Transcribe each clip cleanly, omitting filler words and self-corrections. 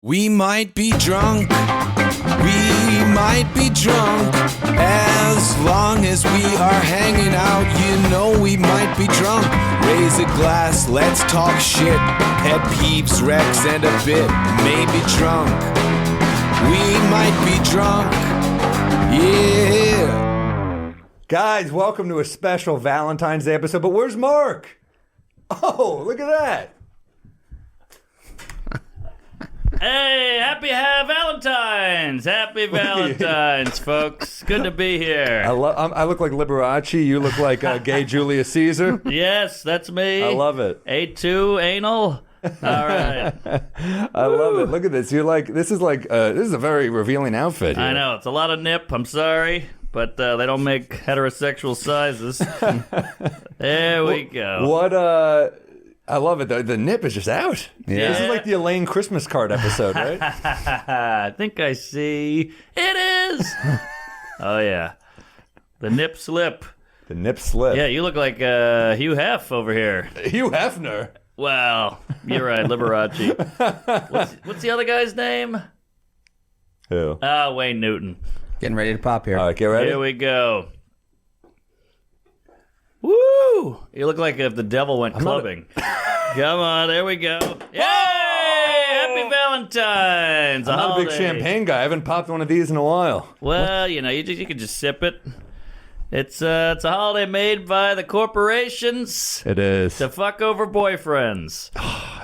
We might be drunk, we might be drunk. As long as we are hanging out, you know we might be drunk. Raise a glass, let's talk shit. Pet peeves, Rex, and a bit. Maybe drunk, we might be drunk, yeah. Guys, welcome to a special Valentine's Day episode, but where's Mark? Oh, look at that. Hey, happy Valentine's! Happy Valentine's, folks. Good to be here. I look like Liberace. You look like gay Julius Caesar. Yes, that's me. I love it. A2 anal. All right. I love it. Look at this. You're like, this is a very revealing outfit here. I know, it's a lot of nip. I'm sorry, but they don't make heterosexual sizes. There we go. What, I love it. The nip is just out. Yeah. This is like the Elaine Christmas card episode, right? I think I see. It is. Oh, yeah. The nip slip. The nip slip. Yeah, you look like Hugh Hef over here. Hugh Hefner. Well, you're right, Liberace. What's the other guy's name? Who? Wayne Newton. Getting ready to pop here. All right, get ready. Here we go. Woo! You look like if the devil went clubbing. Come on, there we go. Yay! Happy Valentine's! I'm not a big champagne guy. I haven't popped one of these in a while. Well, you know, you can just sip it. It's a holiday made by the corporations It is. to fuck over boyfriends.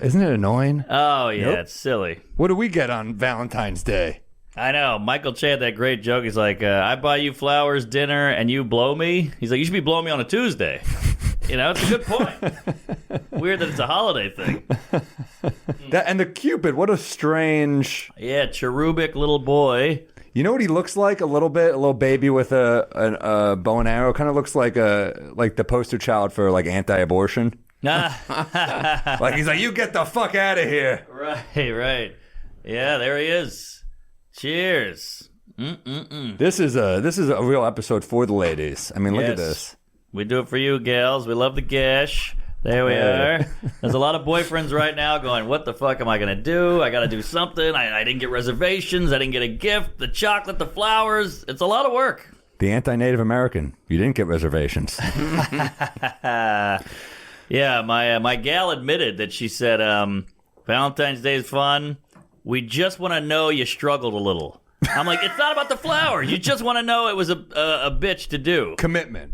Isn't it annoying? Oh, yeah, Nope. It's silly. What do we get on Valentine's Day? I know. Michael Che had that great joke. He's like, I buy you flowers, dinner, and you blow me. He's like, you should be blowing me on a Tuesday. You know, it's a good point. Weird that it's a holiday thing. That and the Cupid, what a strange... Yeah, cherubic little boy. You know what he looks like a little bit? A little baby with a bow and arrow. Kind of looks like the poster child for like anti-abortion. Like he's like, you get the fuck out of here. Right. Yeah, there he is. Cheers. This is a real episode for the ladies. I mean, look at Yes. this. We do it for you, gals. We love the gash. There we are. There's a lot of boyfriends right now going, what the fuck am I going to do? I got to do something. I didn't get reservations. I didn't get a gift. The chocolate, the flowers. It's a lot of work. The anti-Native American. You didn't get reservations. Yeah, my gal admitted that she said, Valentine's Day is fun. We just want to know you struggled a little. I'm like, it's not about the flowers. You just want to know it was a bitch to do. Commitment.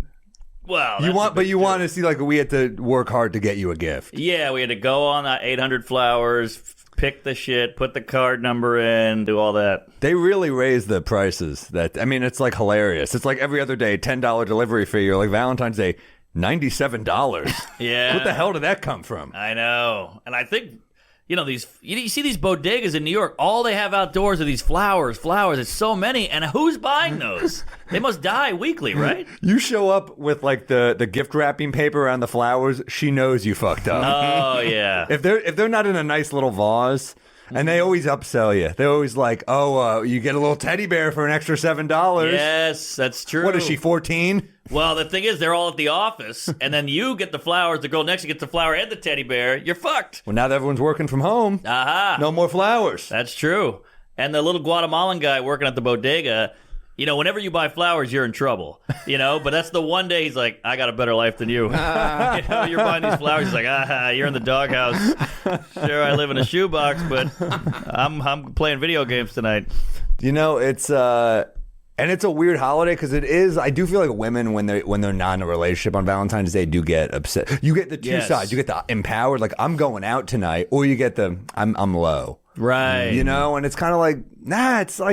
Well, You want to see like we had to work hard to get you a gift. Yeah, we had to go on 800 flowers, pick the shit, put the card number in, do all that. They really raised the prices. It's like hilarious. It's like every other day, $10 delivery fee. You're like Valentine's Day, $97. Yeah. What the hell did that come from? I know. And I think, you see these bodegas in New York, all they have outdoors are these flowers. It's so many. And who's buying those? They must die weekly, right? You show up with like the gift wrapping paper around the flowers, she knows you fucked up. Oh, yeah. If they're not in a nice little vase, and they always upsell you. They're always like, you get a little teddy bear for an extra $7. Yes, that's true. What is she, 14? Well, the thing is, they're all at the office, and then you get the flowers, the girl next to you gets the flower and the teddy bear. You're fucked. Well, now that everyone's working from home, Aha. no more flowers. That's true. And the little Guatemalan guy working at the bodega, whenever you buy flowers, you're in trouble, but that's the one day he's like, I got a better life than you. You're buying these flowers. He's like, you're in the doghouse. Sure, I live in a shoebox, but I'm playing video games tonight. And it's a weird holiday because it is. I do feel like women when they're not in a relationship on Valentine's Day do get upset. You get the two sides. You get the empowered, like I'm going out tonight, or you get the I'm low. Right. And it's kind of like,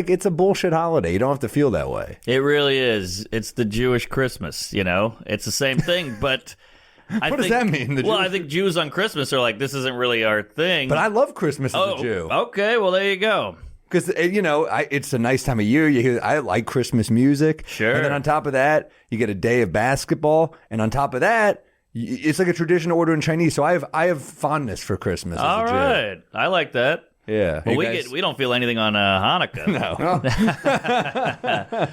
it's a bullshit holiday. You don't have to feel that way. It really is. It's the Jewish Christmas, It's the same thing, but What does that mean? I think Jews on Christmas are like, this isn't really our thing. But I love Christmas as a Jew. Okay, well, there you go. Because, it's a nice time of year. I like Christmas music. Sure. And then on top of that, you get a day of basketball. And on top of that, it's like a traditional order in Chinese. So I have fondness for Christmas as a Jew. All right. I like that. Yeah. Well, we don't feel anything on Hanukkah. No.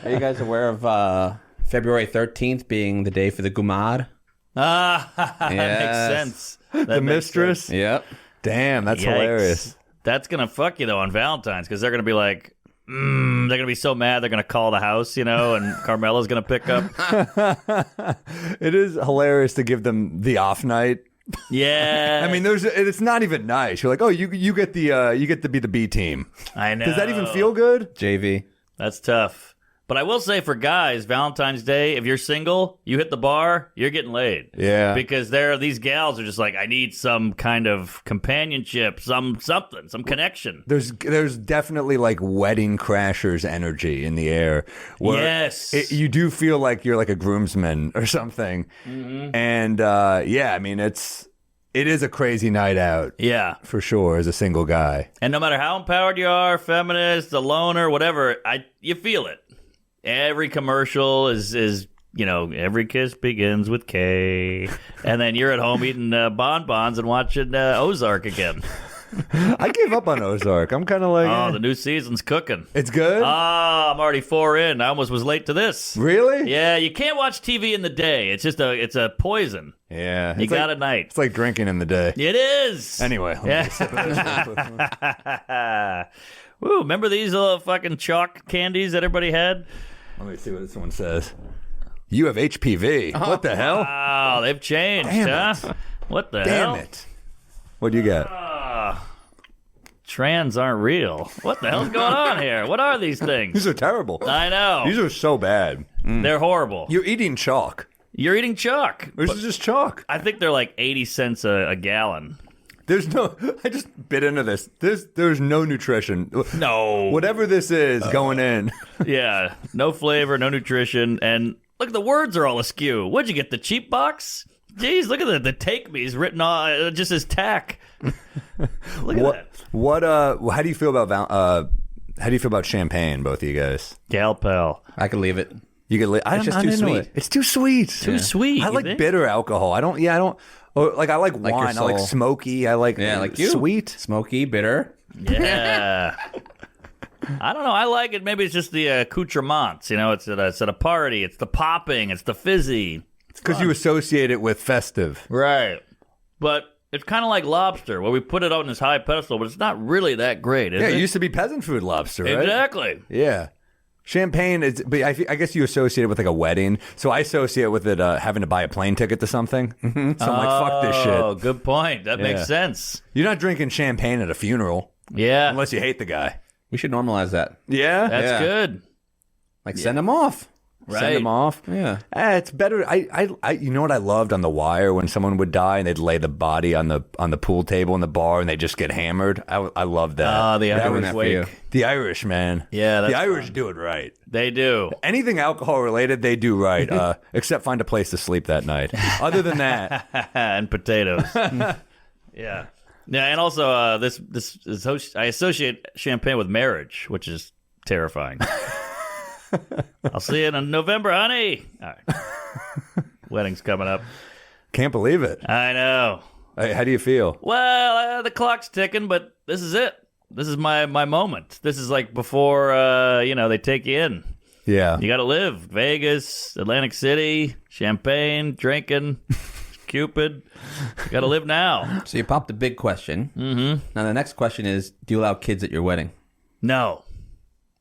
Are you guys aware of February 13th being the day for the Gumad? That makes sense. The mistress? Yep. Damn, that's Yikes. hilarious. That's going to fuck you, though, on Valentine's, because they're going to be like, they're going to be so mad they're going to call the house, and Carmela's going to pick up. It is hilarious to give them the off night. Yeah. I mean, it's not even nice. You're like, oh, you get to be the B team. I know. Does that even feel good? JV. That's tough. But I will say for guys, Valentine's Day, if you're single, you hit the bar, you're getting laid. Yeah. Because these gals are just like, I need some kind of companionship, some connection. There's definitely like wedding crashers energy in the air. Yes. You do feel like you're like a groomsman or something. Mm-hmm. And I mean, it is a crazy night out. Yeah. For sure, as a single guy. And no matter how empowered you are, feminist, a loner, whatever, you feel it. Every commercial is every kiss begins with K, and then you're at home eating bonbons and watching Ozark again. I gave up on Ozark. I'm kind of like, the new season's cooking. It's good? I'm already 4 in. I almost was late to this. Really? Yeah, you can't watch TV in the day. It's just it's a poison. Yeah. You got at night. It's like drinking in the day. It is. Anyway. Woo, remember these little fucking chalk candies that everybody had? Let me see what this one says. You have HPV. What the hell? Wow, they've changed, huh? What the hell? Damn it. What do you got? Trans aren't real. What the hell's going on here? What are these things? These are terrible. I know. These are so bad. They're horrible. You're eating chalk. You're eating chalk. This is just chalk. I think they're like 80 cents a gallon. I just bit into this. There's no nutrition. No. Whatever this is going in. Yeah. No flavor, no nutrition. And look, the words are all askew. What'd you get, the cheap box? Jeez, look at the take me's written on just as tack. Look at that. How do you feel about champagne, both of you guys? Gal pal. I could leave it. You could it's just too sweet. It's too sweet. Too sweet. I like bitter alcohol. I don't or, like I like wine. I like smoky. I like like you. Sweet. Smoky, bitter. Yeah. I don't know. I like it. Maybe it's just the accoutrements. It's at a party. It's the popping. It's the fizzy. Because you associate it with festive. Right. But it's kind of like lobster, where we put it on this high pedestal, but it's not really that great, is it? Yeah, it used to be peasant food lobster, right? Exactly. Yeah. Champagne is, but I guess you associate it with like a wedding. So I associate with it having to buy a plane ticket to something. Mm-hmm. So I'm like, fuck this shit. Oh, good point. That makes sense. You're not drinking champagne at a funeral. Yeah. Unless you hate the guy. We should normalize that. Yeah? That's good. Like send him off. Right. Send them off. Yeah. It's better. I you know what I loved on The Wire, when someone would die and they'd lay the body on the pool table in the bar and they just get hammered. I love that. The Irish wake. The Irish, man. Yeah, the Irish do it right. They do. Anything alcohol related, they do right. Except find a place to sleep that night. Other than that, and potatoes. Yeah. Yeah, and also this I associate champagne with marriage, which is terrifying. I'll see you in November, honey. All right. Wedding's coming up. Can't believe it. I know. How do you feel? Well, the clock's ticking, but this is it. This is my moment. This is like before, they take you in. Yeah. You got to live. Vegas, Atlantic City, champagne, drinking, Cupid. You got to live now. So you popped a big question. Mm-hmm. Now the next question is, do you allow kids at your wedding? No.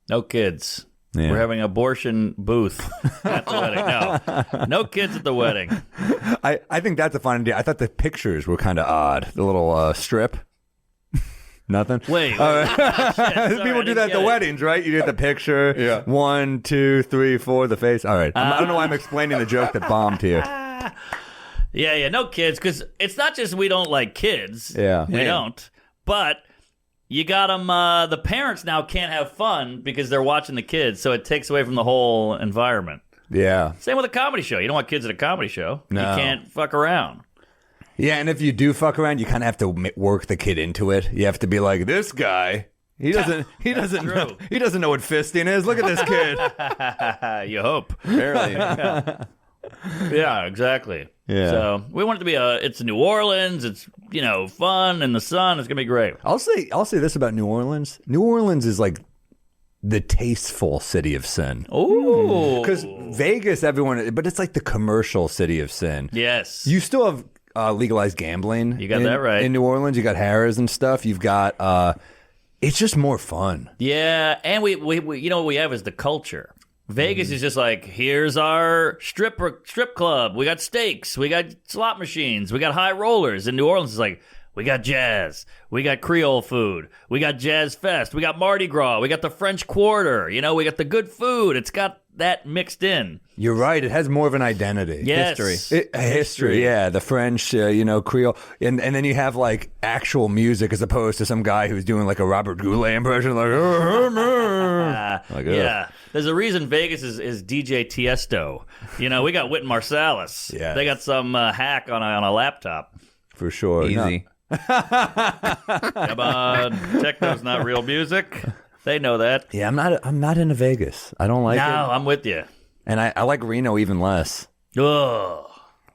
No kids. Yeah. We're having an abortion booth at the wedding. No kids at the wedding. I think that's a fun idea. I thought the pictures were kind of odd. The little strip. Nothing? Wait. People do that at the weddings, right? You get the picture. Yeah. 1, 2, 3, 4, the face. All right. I don't know why I'm explaining the joke that bombed here. Yeah, no kids. Because it's not just we don't like kids. Yeah. We don't. But you got them, the parents now can't have fun because they're watching the kids, so it takes away from the whole environment. Yeah. Same with a comedy show. You don't want kids at a comedy show. No. You can't fuck around. Yeah, and if you do fuck around, you kind of have to work the kid into it. You have to be like, this guy, he doesn't know what fisting is. Look at this kid. You hope. Barely. Yeah, exactly. Yeah. So we want it to be it's New Orleans. It's fun in the sun. It's gonna be great. I'll say this about New Orleans. New Orleans is like the tasteful city of sin. Ooh. Because Vegas, but it's like the commercial city of sin. Yes. You still have legalized gambling. You got that right. In New Orleans, you got Harrah's and stuff. You've got it's just more fun. Yeah, and we you know what we have is the culture. Vegas is just like, here's our strip club. We got steaks. We got slot machines. We got high rollers. In New Orleans, it's like, we got jazz. We got Creole food. We got Jazz Fest. We got Mardi Gras. We got the French Quarter. You know, we got the good food. It's got that mixed in. You're right. It has more of an identity. Yes. History. Yeah. The French, Creole. And then you have like actual music as opposed to some guy who's doing like a Robert Goulet impression. Like, yeah. There's a reason Vegas is DJ Tiesto. You know, we got Wynton Marsalis. Yeah. They got some hack on a laptop. For sure. Easy. Come on. Techno's not real music. They know that. Yeah, I'm not into Vegas. I don't like it. No, I'm with you. And I like Reno even less. Ugh. All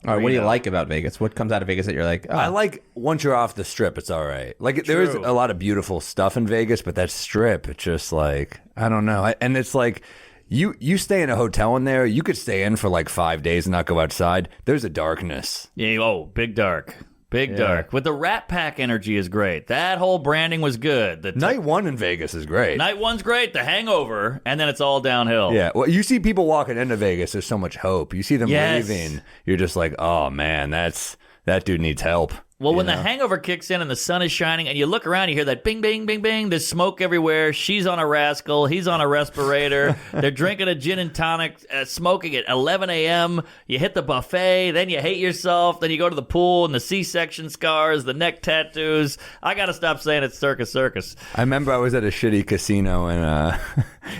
right, what do you like about Vegas? What comes out of Vegas that you're like, oh. I like once you're off the strip, it's all right. Like there is a lot of beautiful stuff in Vegas, but that strip, it's just like, I don't know. And it's like you stay in a hotel in there, you could stay in for like 5 days and not go outside. There's a darkness. Yeah, big dark. Big dark. With the Rat Pack energy is great. That whole branding was good. Night one in Vegas is great. Night one's great. The Hangover, and then it's all downhill. Yeah. Well, you see people walking into Vegas, there's so much hope. You see them leaving, you're just like, oh man, that dude needs help. Well, when the hangover kicks in and the sun is shining and you look around, you hear that bing, bing, bing, bing. There's smoke everywhere. She's on a rascal. He's on a respirator. They're drinking a gin and tonic, smoking at 11 a.m. You hit the buffet. Then you hate yourself. Then you go to the pool and the C-section scars, the neck tattoos. I got to stop saying it's Circus Circus. I remember I was at a shitty casino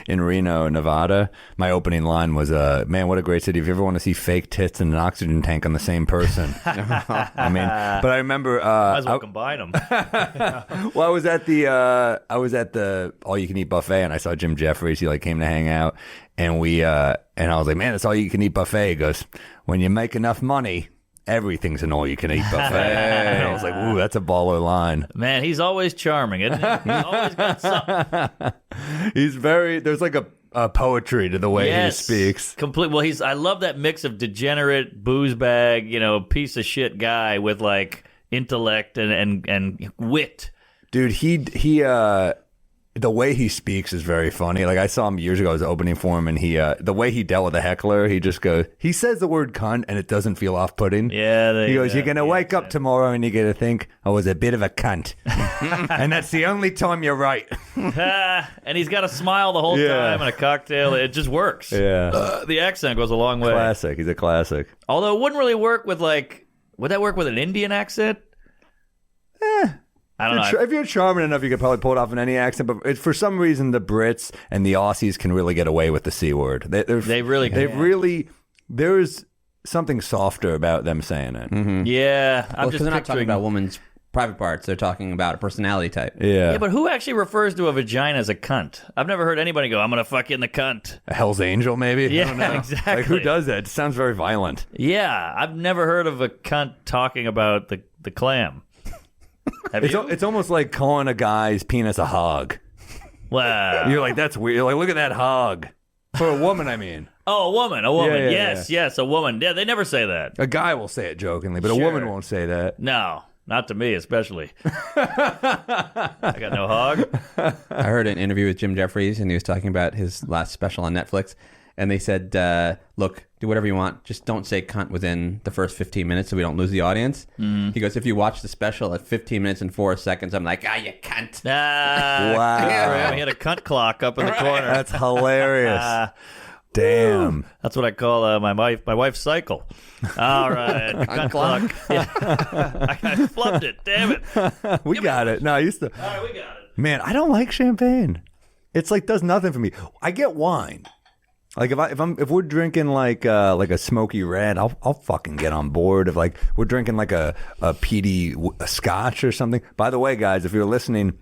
in Reno, Nevada. My opening line was, man, what a great city. If you ever want to see fake tits and an oxygen tank on the same person. I mean, but I remember might as well combine them. Well, I was at the all you can eat buffet and I saw Jim Jefferies. He like came to hang out and and I was like, man, it's all you can eat buffet. He goes, when you make enough money, everything's an all you can eat buffet. And I was like, ooh, that's a baller line. Man, he's always charming, isn't he? He's always got something. There's like a poetry to the way he speaks. Complete. Well, I love that mix of degenerate booze bag, piece of shit guy with like intellect and wit. Dude, he the way he speaks is very funny. Like I saw him years ago, I was opening for him, and the way he dealt with a heckler, he says the word cunt and it doesn't feel off-putting. Yeah, he goes, you're gonna wake up tomorrow and you're gonna think I was a bit of a cunt, and that's the only time you're right. And he's got a smile the whole time and a cocktail. It just works. Yeah, the accent goes a long way. Classic. He's a classic. Although it wouldn't really work with would that work with an Indian accent? I don't know. If you're charming enough, you could probably pull it off in any accent. But for some reason, the Brits and the Aussies can really get away with the C word. They really can. There's something softer about them saying it. Mm-hmm. Yeah. Because they're not talking about women's private parts. They're talking about a personality type. Yeah, but who actually refers to a vagina as a cunt? I've never heard anybody go, I'm going to fuck you in the cunt. A Hell's Angel, maybe? Yeah, I don't know. exactly. Like, who does that? It sounds very violent. Yeah, I've never heard of a cunt talking about the clam. It's almost like calling a guy's penis a hog. Wow. You're like, that's weird. You're like, look at that hog. For a woman, I mean. Oh, a woman. Yeah, yes, a woman. Yeah, they never say that. A guy will say it jokingly, but a woman won't say that. No, not to me especially. I got no hog. I heard an interview with Jim Jefferies, and he was talking about his last special on Netflix. And they said, look, do whatever you want. Just don't say cunt within the first 15 minutes so we don't lose the audience. Mm. He goes, if you watch the special at 15 minutes and 4 seconds, I'm like, you cunt. Wow. We had a cunt clock up in the corner. That's hilarious. Damn. That's what I call my wife's cycle. All right. Cunt clock. Yeah. I flubbed it. Damn it. We got it. No, I used to. All right, we got it. Man, I don't like champagne. It's like does nothing for me. I get wine. Like if we're drinking like a smoky red, I'll fucking get on board. If like we're drinking like a peaty scotch or something. By the way, guys, if you're listening,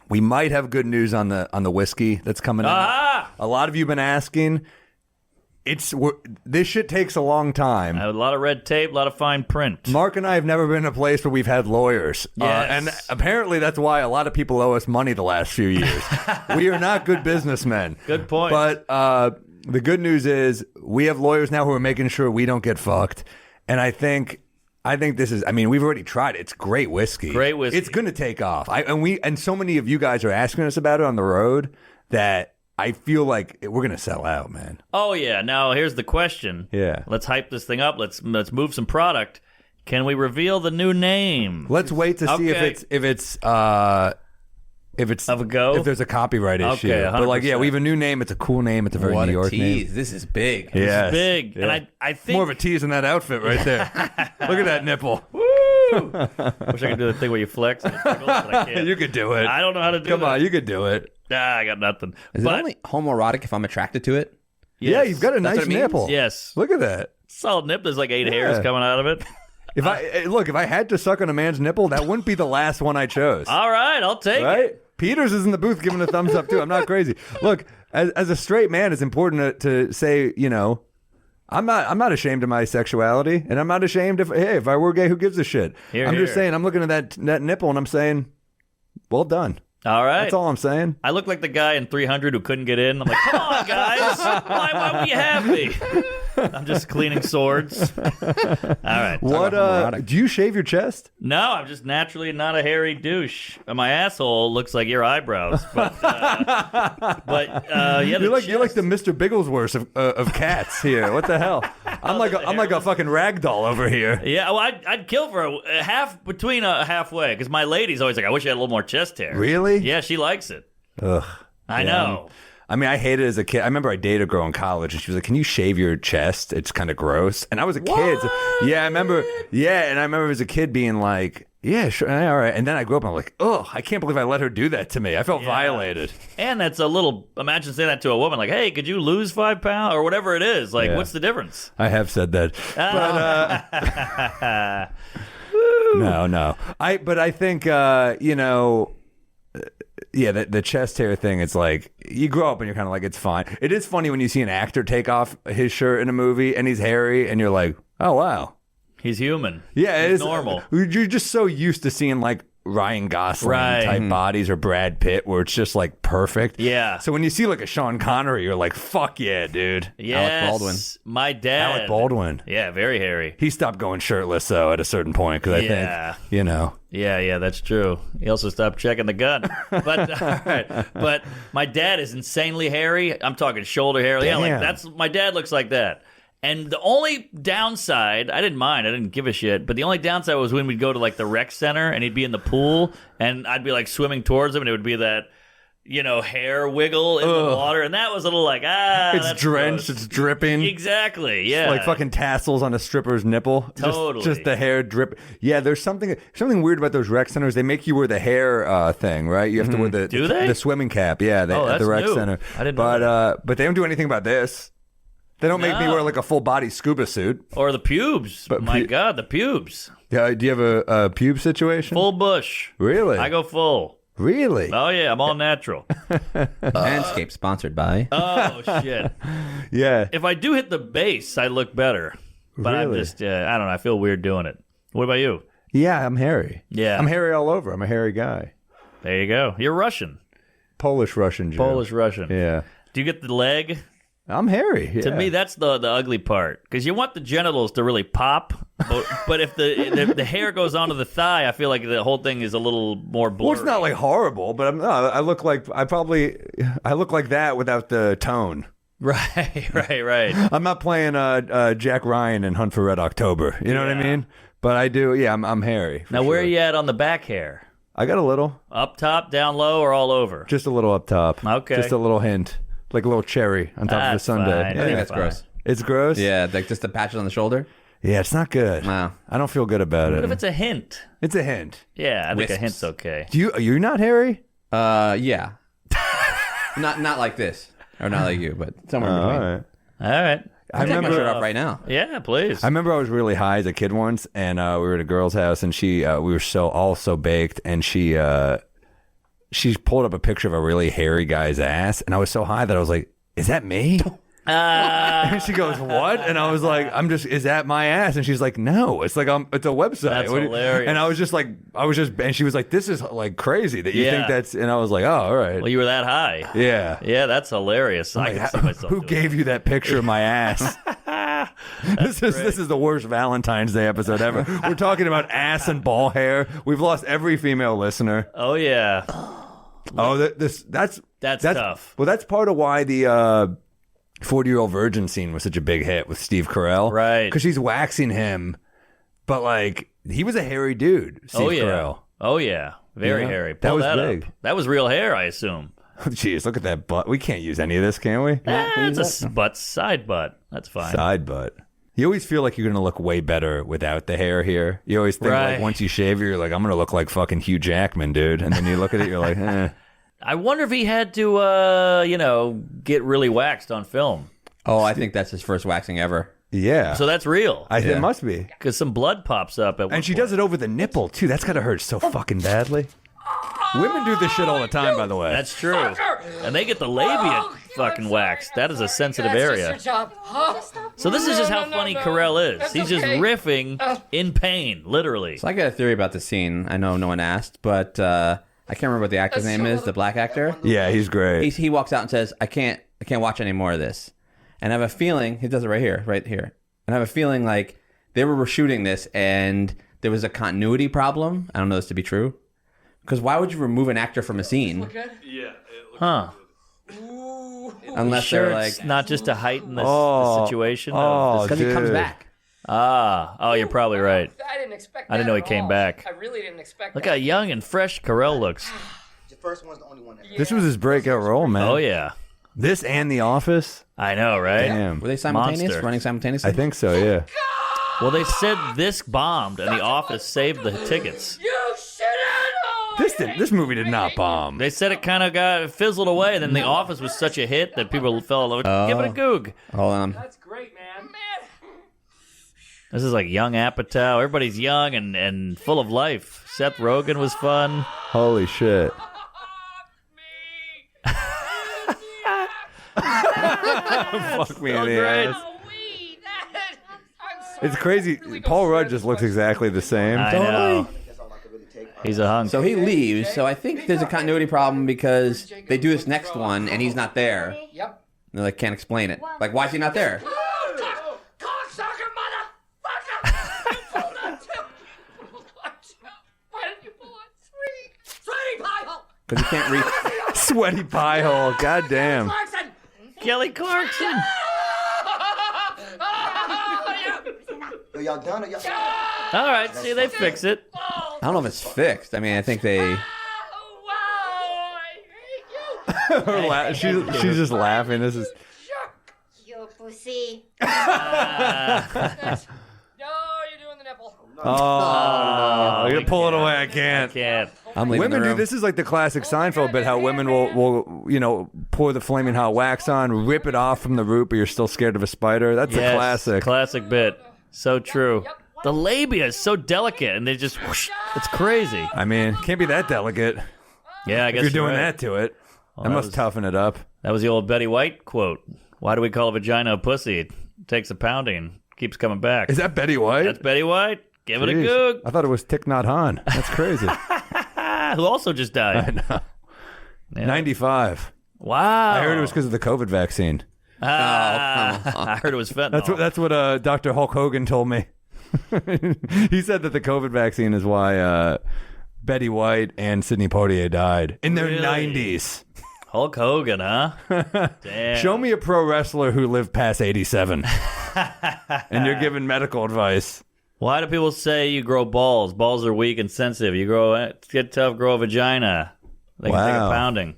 we might have good news on the whiskey that's coming out. A lot of you have been asking. This shit takes a long time. A lot of red tape, a lot of fine print. Mark and I have never been in a place where we've had lawyers. Yes. And apparently that's why a lot of people owe us money the last few years. We are not good businessmen. Good point. But the good news is we have lawyers now who are making sure we don't get fucked. And I think I think this is. I mean, we've already tried it. It's great whiskey. Great whiskey. It's going to take off. And so many of you guys are asking us about it on the road that I feel like we're going to sell out, man. Oh yeah. Now here's the question. Yeah. Let's hype this thing up. Let's move some product. Can we reveal the new name? Let's wait to see if it's of a go. If there's a copyright issue. Okay, 100%. But like, yeah, we have a new name. It's a cool name. It's a very What New a York tease. name. This is big. Yes. Big. Yeah. And I think More of a tease in that outfit right there. Look at that nipple. Woo! Wish I could do the thing where you flex and it tickles, but I can't. You could do it. I don't know how to do Come that. on, you could do it. I got nothing. Is it only homoerotic if I'm attracted to it? Yeah, Yes. you've got a That's nice what it means? nipple. Yes. Look at that. Solid nip. There's like 8 hairs coming out of it. If I had to suck on a man's nipple, that wouldn't be the last one I chose. All right, I'll take Right? it. Peters is in the booth giving a thumbs up too. I'm not crazy. Look, as a straight man, it's important to say, you know, I'm not ashamed of my sexuality, and I'm not ashamed if I were gay, who gives a shit? Here, I'm just here. saying, I'm looking at that nipple, and I'm saying, well done. All right. That's all I'm saying. I look like the guy in 300 who couldn't get in. I'm like, come on, guys. Why would you have me? I'm just cleaning swords. All right. What? Do you shave your chest? No, I'm just naturally not a hairy douche. My asshole looks like your eyebrows. But yeah, You're like the Mr. Bigglesworth of cats here. What the hell? I'm like a fucking rag doll over here. Yeah, well, I'd kill for a half between a halfway because my lady's always like, I wish I had a little more chest hair. Really? Yeah, she likes it. Ugh. I know. I mean, I hated it as a kid. I remember I dated a girl in college, and she was like, "Can you shave your chest? It's kind of gross." And I was a kid. So, yeah, I remember. Yeah, and I remember as a kid being like, "Yeah, sure, all right." And then I grew up, and I'm like, "Oh, I can't believe I let her do that to me. I felt violated." And that's a little. Imagine saying that to a woman, like, "Hey, could you lose 5 pounds or whatever it is? Like, what's the difference?" I have said that, but no. I think you know. Yeah, the chest hair thing, it's like, you grow up and you're kind of like, it's fine. It is funny when you see an actor take off his shirt in a movie and he's hairy and you're like, oh, wow. He's human. Yeah, He's it is normal. You're just so used to seeing like Ryan Gosling type bodies or Brad Pitt where it's just like perfect. Yeah. So when you see like a Sean Connery, you're like, fuck yeah, dude. Yes. Alec Baldwin. My dad. Alec Baldwin. Yeah, very hairy. He stopped going shirtless though at a certain point because I think, you know. Yeah, that's true. He also stopped checking the gun. But all right. But my dad is insanely hairy. I'm talking shoulder hair. Yeah, like my dad looks like that. And the only downside, I didn't mind. I didn't give a shit. But the only downside was when we'd go to like the rec center and he'd be in the pool and I'd be like swimming towards him and it would be that, you know, hair wiggle in the water. And that was a little like, it's drenched, gross. it's dripping. Exactly, yeah. It's like fucking tassels on a stripper's nipple. Totally. Just the hair drip. Yeah, there's something weird about those rec centers. They make you wear the hair thing, right? You have to wear the swimming cap. Yeah, at that's the rec new. center. I didn't know that. But they don't do anything about this. They don't make me wear like a full body scuba suit. Or the pubes. But My God, the pubes. Yeah, do you have a pube situation? Full bush. Really? I go full. Really? Oh, yeah, I'm all natural. Manscaped sponsored by. Oh, shit. Yeah. If I do hit the base, I look better. But I'm Really? just, I don't know, I feel weird doing it. What about you? Yeah, I'm hairy. Yeah. I'm hairy all over. I'm a hairy guy. There you go. You're Russian. Polish-Russian Jew. Polish-Russian. Yeah. Do you get the leg? I'm hairy. Yeah. To me, that's the ugly part. Because you want the genitals to really pop. But if the hair goes onto the thigh, I feel like the whole thing is a little more blurry. Well, it's not like horrible, but I look like that without the tone. Right. I'm not playing Jack Ryan in Hunt for Red October. You know what I mean? But I do. Yeah, I'm hairy. Now, where are you at on the back hair? I got a little. Up top, down low, or all over? Just a little up top. Okay. Just a little hint. Like a little cherry on top of the That's sundae. fine. I think that's gross. It's gross? Yeah, like just the patches on the shoulder. Yeah, it's not good. Wow. I don't feel good about What if it. it's a hint? It's a hint. Yeah, I think a Wisps. hint's okay. You're not hairy? Yeah. not like this, or not like you, but somewhere in between. All right. All right. I Take my remember. shirt off right now. Yeah, please. I remember I was really high as a kid once, and we were at a girl's house, and we were all so baked, and she pulled up a picture of a really hairy guy's ass, and I was so high that I was like, "Is that me?" And she goes, "What?" And I was like, "Is that my ass?" And she's like, "No, it's like it's a website." That's hilarious. And I was just, and she was like, "This is like crazy that you think that's," and I was like, "Oh, all right." Well, you were that high. Yeah. Yeah, that's hilarious. I can see myself Who doing gave you that picture of my ass? This is the worst Valentine's Day episode ever. We're talking about ass and ball hair. We've lost every female listener. Oh yeah. Oh, that's tough. Well, that's part of why the 40-Year-Old Virgin scene was such a big hit with Steve Carell, right? Because she's waxing him, but like he was a hairy dude. Steve Carell. Oh yeah, very hairy. That was big. Up. That was real hair, I assume. Jeez, look at that butt. We can't use any of this, can we? It's a butt, side butt. That's fine. Side butt. You always feel like you're going to look way better without the hair here. You always think like once you shave, you're like, I'm going to look like fucking Hugh Jackman, dude. And then you look at it, you're like, eh. I wonder if he had to, get really waxed on film. Oh, I think that's his first waxing ever. Yeah. So that's real. It must be. Because some blood pops up at one And she point. does it over the nipple, too. That's got to hurt so fucking badly. Women do this shit all the time, by the way. That's true. And they get the labia fucking waxed. That is a sensitive area. So this is just how funny Carell is. He's just riffing in pain, literally. So I got a theory about the scene. I know no one asked, but I can't remember what the actor's name is, the black actor. Yeah, he's great. He walks out and says, I can't watch any more of this. And I have a feeling, he does it right here. And I have a feeling like they were shooting this and there was a continuity problem. I don't know this to be true. Because why would you remove an actor from a scene? Huh. Unless Sure, they're like, it's not just to heighten the situation. because he comes back. You're probably right. I didn't expect that. I didn't know he at came all. back. I really didn't expect Look that. how young and fresh Carell looks. The first one's the only one. This was his breakout role, man. Oh, yeah. This and The Office? I know, right? Damn. Were they simultaneous? Monster. Running simultaneously? I think so, yeah. Well, they said this bombed and The Office saved the tickets. You should have known. This movie did not bomb. They said it kind of got fizzled away, and then The Office was such a hit that people fell over. Give it a goog. Hold on. That's great, man. This is like young Apatow. Everybody's young and full of life. Seth Rogen was fun. Holy shit. Fuck me in the great. ass. It's crazy. Paul Rudd just looks exactly the same. I know. That's all I could really take. He's a hunk. So he leaves. So I think there's a continuity problem because they do this next one and he's not there. Yep. And they like, can't explain it. Like, why is he not there? Cocksucker, motherfucker! You pulled a two. Why did you pull a three? Sweaty pie hole. Because he can't reach. Sweaty pie hole. God damn. Clarkson. Kelly Clarkson. Are y'all done? Or y'all... All right, see, they fix it. I don't know if it's fixed. I mean, I think they. She's just laughing. This is. You pussy. No, you're doing the nipple. Oh, you're gonna pull it away. I can't. Can't. I'm leaving Women the do room. this is like the classic Seinfeld bit. How women will pour the flaming hot wax on, rip it off from the root, but you're still scared of a spider. That's a classic. Classic bit. So true. The labia is so delicate, and they just whoosh. It's crazy. I mean, can't be that delicate. Yeah, I If guess you're doing right. that to it, that that must was- toughen it up. That was the old Betty White quote. Why do we call a vagina a pussy? It takes a pounding, keeps coming back. Is that Betty White? That's Betty White. Give it a Jeez. goog. I thought it was Thich Nhat Hanh. That's crazy. Who also just died. I know. Yeah. 95. Wow. I heard it was because of the COVID vaccine. I heard it was fentanyl. That's what Dr. Hulk Hogan told me. He said that the COVID vaccine is why Betty White and Sidney Poitier died in their Really? 90s. Hulk Hogan, huh? Damn. Show me a pro wrestler who lived past 87. And you're giving medical advice. Why do people say you grow balls? Balls are weak and sensitive. You get tough, grow a vagina. They can take a Wow. pounding.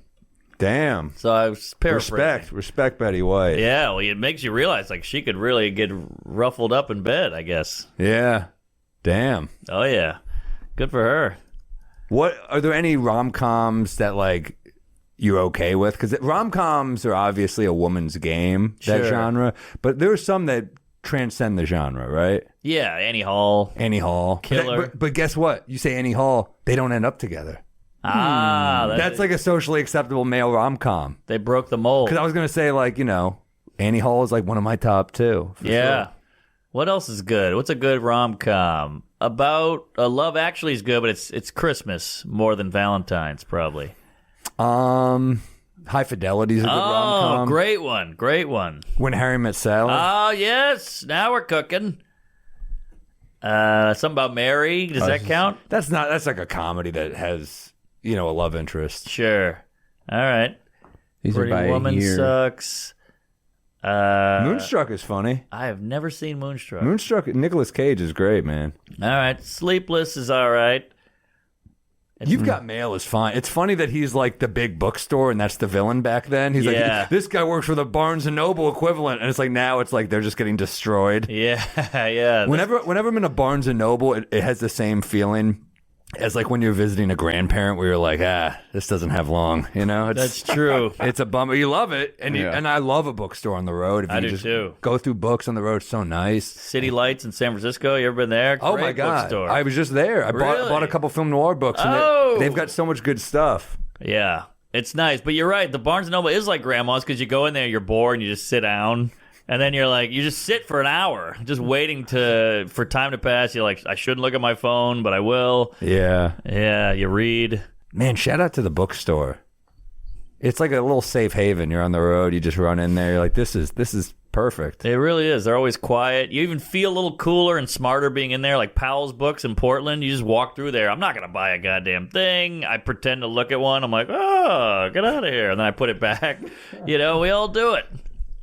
Damn. So I was paraphrasing. Respect Betty White. Yeah, well, it makes you realize like she could really get ruffled up in bed, I guess. Yeah. Damn. Oh yeah, good for her. What are there any rom-coms that like you're okay with? Because rom-coms are obviously a woman's game, that Sure. genre. But there are some that transcend the genre, right? Yeah, Annie Hall. Annie Hall. Killer. But guess what? You say Annie Hall, they don't end up together. That's like a socially acceptable male rom-com. they broke the mold. Because I was going to say, like, Annie Hall is like one of my top two. for Yeah. sure. What else is good? What's a good rom-com? About Love Actually is good, but it's Christmas more than Valentine's probably. High Fidelity's a good rom-com. Great one. Great one. When Harry Met Sally. Oh, yes. Now we're cooking. Something about Mary. Does that count? That's like a comedy that has, a love interest. Sure. All right. These Pretty are by Woman year. sucks. Moonstruck is funny. I have never seen Moonstruck. Moonstruck, Nicolas Cage is great, man. All right. Sleepless is all right. You've Got Mail is fine. It's funny that he's like the big bookstore and that's the villain back then. He's Yeah. like, this guy works for the Barnes & Noble equivalent. And it's like now it's like they're just getting destroyed. Yeah, yeah. Whenever I'm in a Barnes & Noble, it has the same feeling as like when you're visiting a grandparent where you're like, this doesn't have long, That's true. It's a bummer. You love it, and Yeah. and I love a bookstore on the road. If I you do just too. Go through books on the road, it's so nice. City Lights in San Francisco. You ever been there? Oh my Great god, bookstore. I was just there. I Really? bought a couple film noir books, and Oh! they've got so much good stuff. Yeah, it's nice. But you're right. The Barnes & Noble is like grandma's because you go in there, you're bored, and you just sit down. And then you just sit for an hour, just waiting for time to pass. You're like, I shouldn't look at my phone, but I will. Yeah, Yeah, you read. man. Shout out to the bookstore. It's like a little safe haven. You're on the road. You just run in there. You're like, this is perfect. It really is. They're always quiet. You even feel a little cooler and smarter being in there, like Powell's Books in Portland. You just walk through there. I'm not going to buy a goddamn thing. I pretend to look at one. I'm like, oh, get out of here. And then I put it back. We all do it.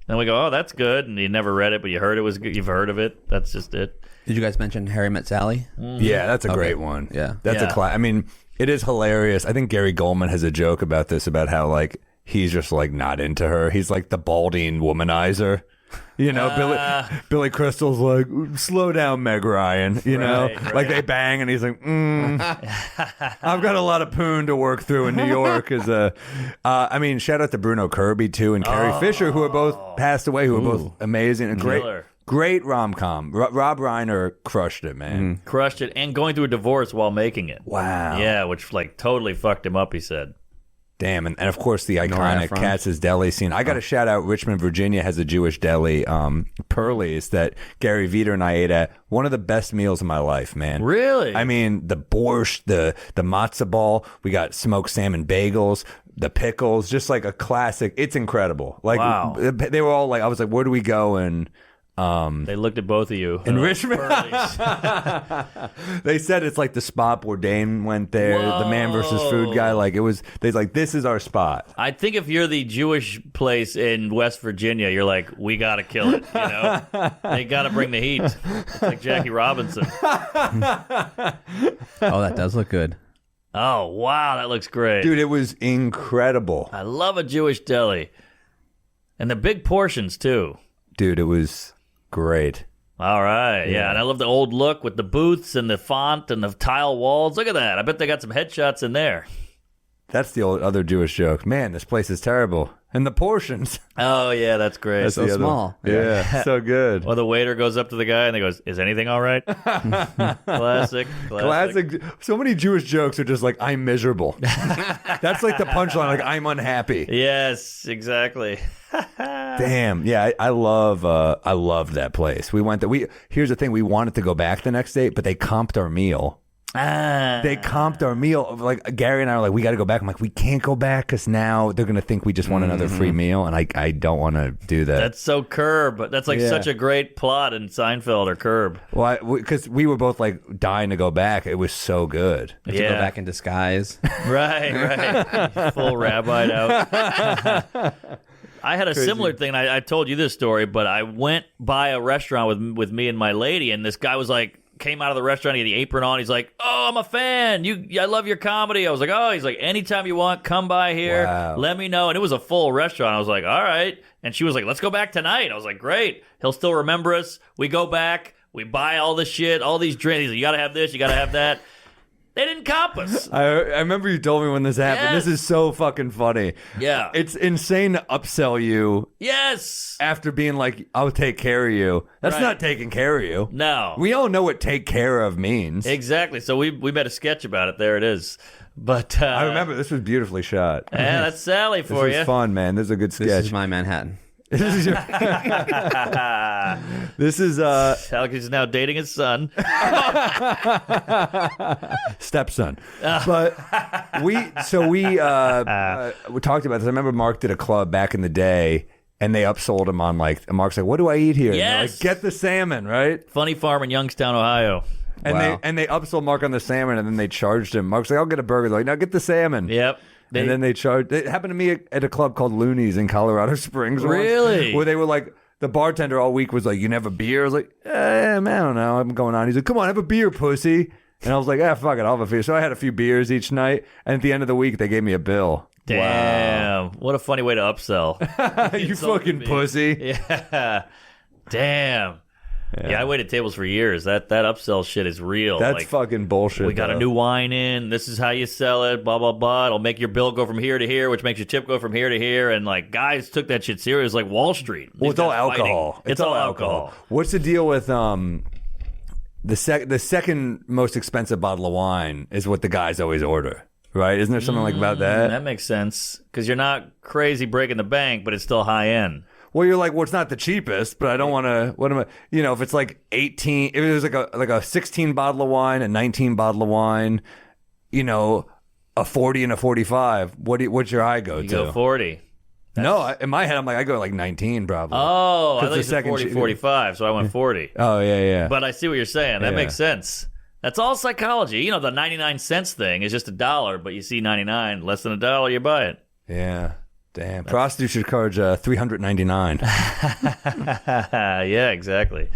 Then we go, oh, that's good. And you never read it, but you heard it was good. You've heard of it. That's just it. Did you guys mention Harry Met Sally? Yeah, that's a great one. Yeah. That's Yeah. a class. I mean, it is hilarious. I think Gary Goldman has a joke about this, about how like he's just like not into her. He's like the balding womanizer. Billy Crystal's like, slow down, Meg Ryan. Right. Like they bang, and he's like, I've got a lot of poon to work through in New York. I mean, shout out to Bruno Kirby too and Carrie Fisher, who are both passed away, who are both amazing and Killer. great rom-com. Rob Reiner crushed it, man. Crushed it. And going through a divorce while making it. Wow. Yeah, which like totally fucked him up, he said. Damn, and of course the iconic Ephron. Katz's Deli scene. I got to shout out Richmond, Virginia has a Jewish deli, Pearlie's, that Gary Veter and I ate at. One of the best meals of my life, man. Really? I mean, the borscht, the matzah ball. We got smoked salmon bagels, the pickles, just like a classic. It's incredible. Like Wow. They were all like, I was like, where do we go? And They looked at both of you. in Richmond, they said it's like the spot Bourdain went there, the man versus food guy. Like it was, they're like, this is our spot. I think if you're the Jewish place in West Virginia, you're like, we got to kill it, They got to bring the heat. It's like Jackie Robinson. Oh, that does look good. Oh, wow, that looks great. Dude, it was incredible. I love a Jewish deli. And the big portions, too. Dude, it was great. All right, yeah. And I love the old look with the booths and the font and the tile walls. Look at that. I bet they got some headshots in there. That's the other Jewish joke. Man, this place is terrible. And the portions. Oh, yeah, that's great. That's So the other small. one. Yeah, so good. Well, the waiter goes up to the guy and he goes, is anything all right? Classic. Classic. So many Jewish jokes are just like, I'm miserable. That's like the punchline, like, I'm unhappy. Yes, exactly. Damn. Yeah, I love that place. We went there. Here's the thing, we wanted to go back the next day, but they comped our meal. They comped our meal. Like Gary and I were like, we got to go back. I'm like, we can't go back because now they're gonna think we just want another free meal, and I don't want to do that. That's so Curb. That's like such a great plot in Seinfeld or Curb. Well, because we were both like dying to go back. It was so good. You have to go back in disguise. Right. Full rabbied out. I had a similar thing. I told you this story, but I went by a restaurant with me and my lady, and this guy was like, came out of the restaurant, he had the apron on. He's like, oh, I'm a fan. I love your comedy. I was like, oh, he's like, anytime you want, come by here. Wow. Let me know. And it was a full restaurant. I was like, all right. And she was like, let's go back tonight. I was like, great. He'll still remember us. We go back. We buy all this shit, all these drinks. He's like, you got to have this. You got to have that. They didn't comp us. I remember you told me when this happened. Yes. This is so fucking funny. Yeah. It's insane to upsell you Yes. after being like, I'll take care of you. That's Right. not taking care of you. No. We all know what take care of means. Exactly. So we made a sketch about it. There it is. But I remember this was beautifully shot. yeah, that's Sally This for was you. fun, man. This is a good sketch. This is my Manhattan. This is your. This is Salacuse is now dating his son. stepson. But we talked about this. I remember Mark did a club back in the day, and they upsold him on like. And Mark's like, "What do I eat here?" And they're Yes. like, get the salmon, right? Funny Farm in Youngstown, Ohio. And they upsold Mark on the salmon, and then they charged him. Mark's like, "I'll get a burger." They're like, "No, get the salmon." Yep. And then they charged. It happened to me at a club called Looney's in Colorado Springs. once, Really? where they were like, the bartender all week was like, "You never beer?" I was like, man, I don't know. I'm going on. He's like, "Come on, have a beer, pussy." And I was like, fuck it, I'll have a beer. So I had a few beers each night. And at the end of the week, they gave me a bill. Damn. What a funny way to upsell. You Insulted fucking me. pussy. Yeah. Damn. Yeah, I waited tables for years. That upsell shit is real. That's like, fucking bullshit. we got a new wine in. This is how you sell it. Blah blah blah. It'll make your bill go from here to here, which makes your tip go from here to here. And like guys took that shit serious, like Wall Street. Well, it's These all guys fighting. alcohol. It's all alcohol. What's the deal with the second most expensive bottle of wine is what the guys always order, right? Isn't there something like about that? That makes sense because you're not crazy breaking the bank, but it's still high end. Well, you're like, well, it's not the cheapest, but I don't want to. What am I? You know, if it's like 18, if it was like a 16 bottle of wine, a 19 bottle of wine, you know, a 40 and a 45. What's your eye go You to? go 40. No, in my head, I'm like, I go like 19 probably. Oh, I 'Cause thought you said 40, 45, so I went 40. Oh yeah. But I see what you're saying. That Yeah. makes sense. That's all psychology. You know, the 99 cents thing is just $1, but you see 99, less than $1, you buy it. Yeah. Damn. Prostitutes should charge $399 Yeah, exactly.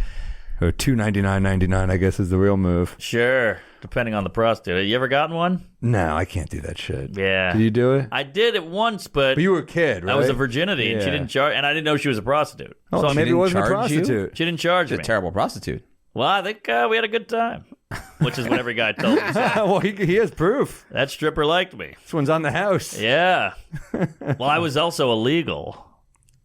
or $299.99. I guess is the real move. Sure, depending on the prostitute. You ever gotten one? No, I can't do that shit. Yeah. Did you do it? I did it once, but But you were a kid, right? I was a virginity, and she Yeah. didn't charge, and I didn't know she was a prostitute. Oh, So maybe it didn't wasn't a charge you? prostitute. she didn't charge She's me. a terrible prostitute. Well, I think we had a good time, which is what every guy tells me. Well, he has proof. That stripper liked me. This one's on the house. Yeah. Well, I was also illegal.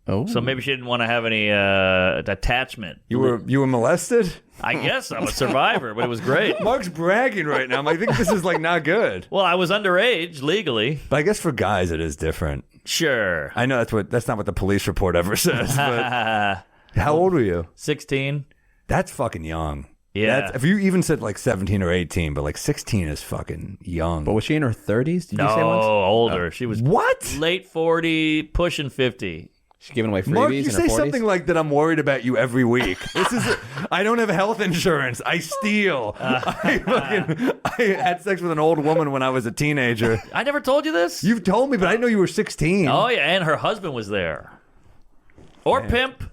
Oh, So maybe she didn't want to have any attachment. You were molested? I guess I'm a survivor, but it was great. Mark's bragging right now. I think this is like not good. Well, I was underage legally. But I guess for guys it is different. Sure. I know that's not what the police report ever says. But how old were you? 16. That's fucking young. Yeah. If you even said like 17 or 18, but like 16 is fucking young. but was she in her 30s? Did No, you say once? older. She was What? late 40, pushing 50. She's giving away freebies Mark, you in her say 40s? something like that. I'm worried about you every week. This is. I don't have health insurance. I steal. I had sex with an old woman when I was a teenager. I never told you this? You've told me, but I didn't know you were 16. Oh, yeah, and her husband was there. Or pimp.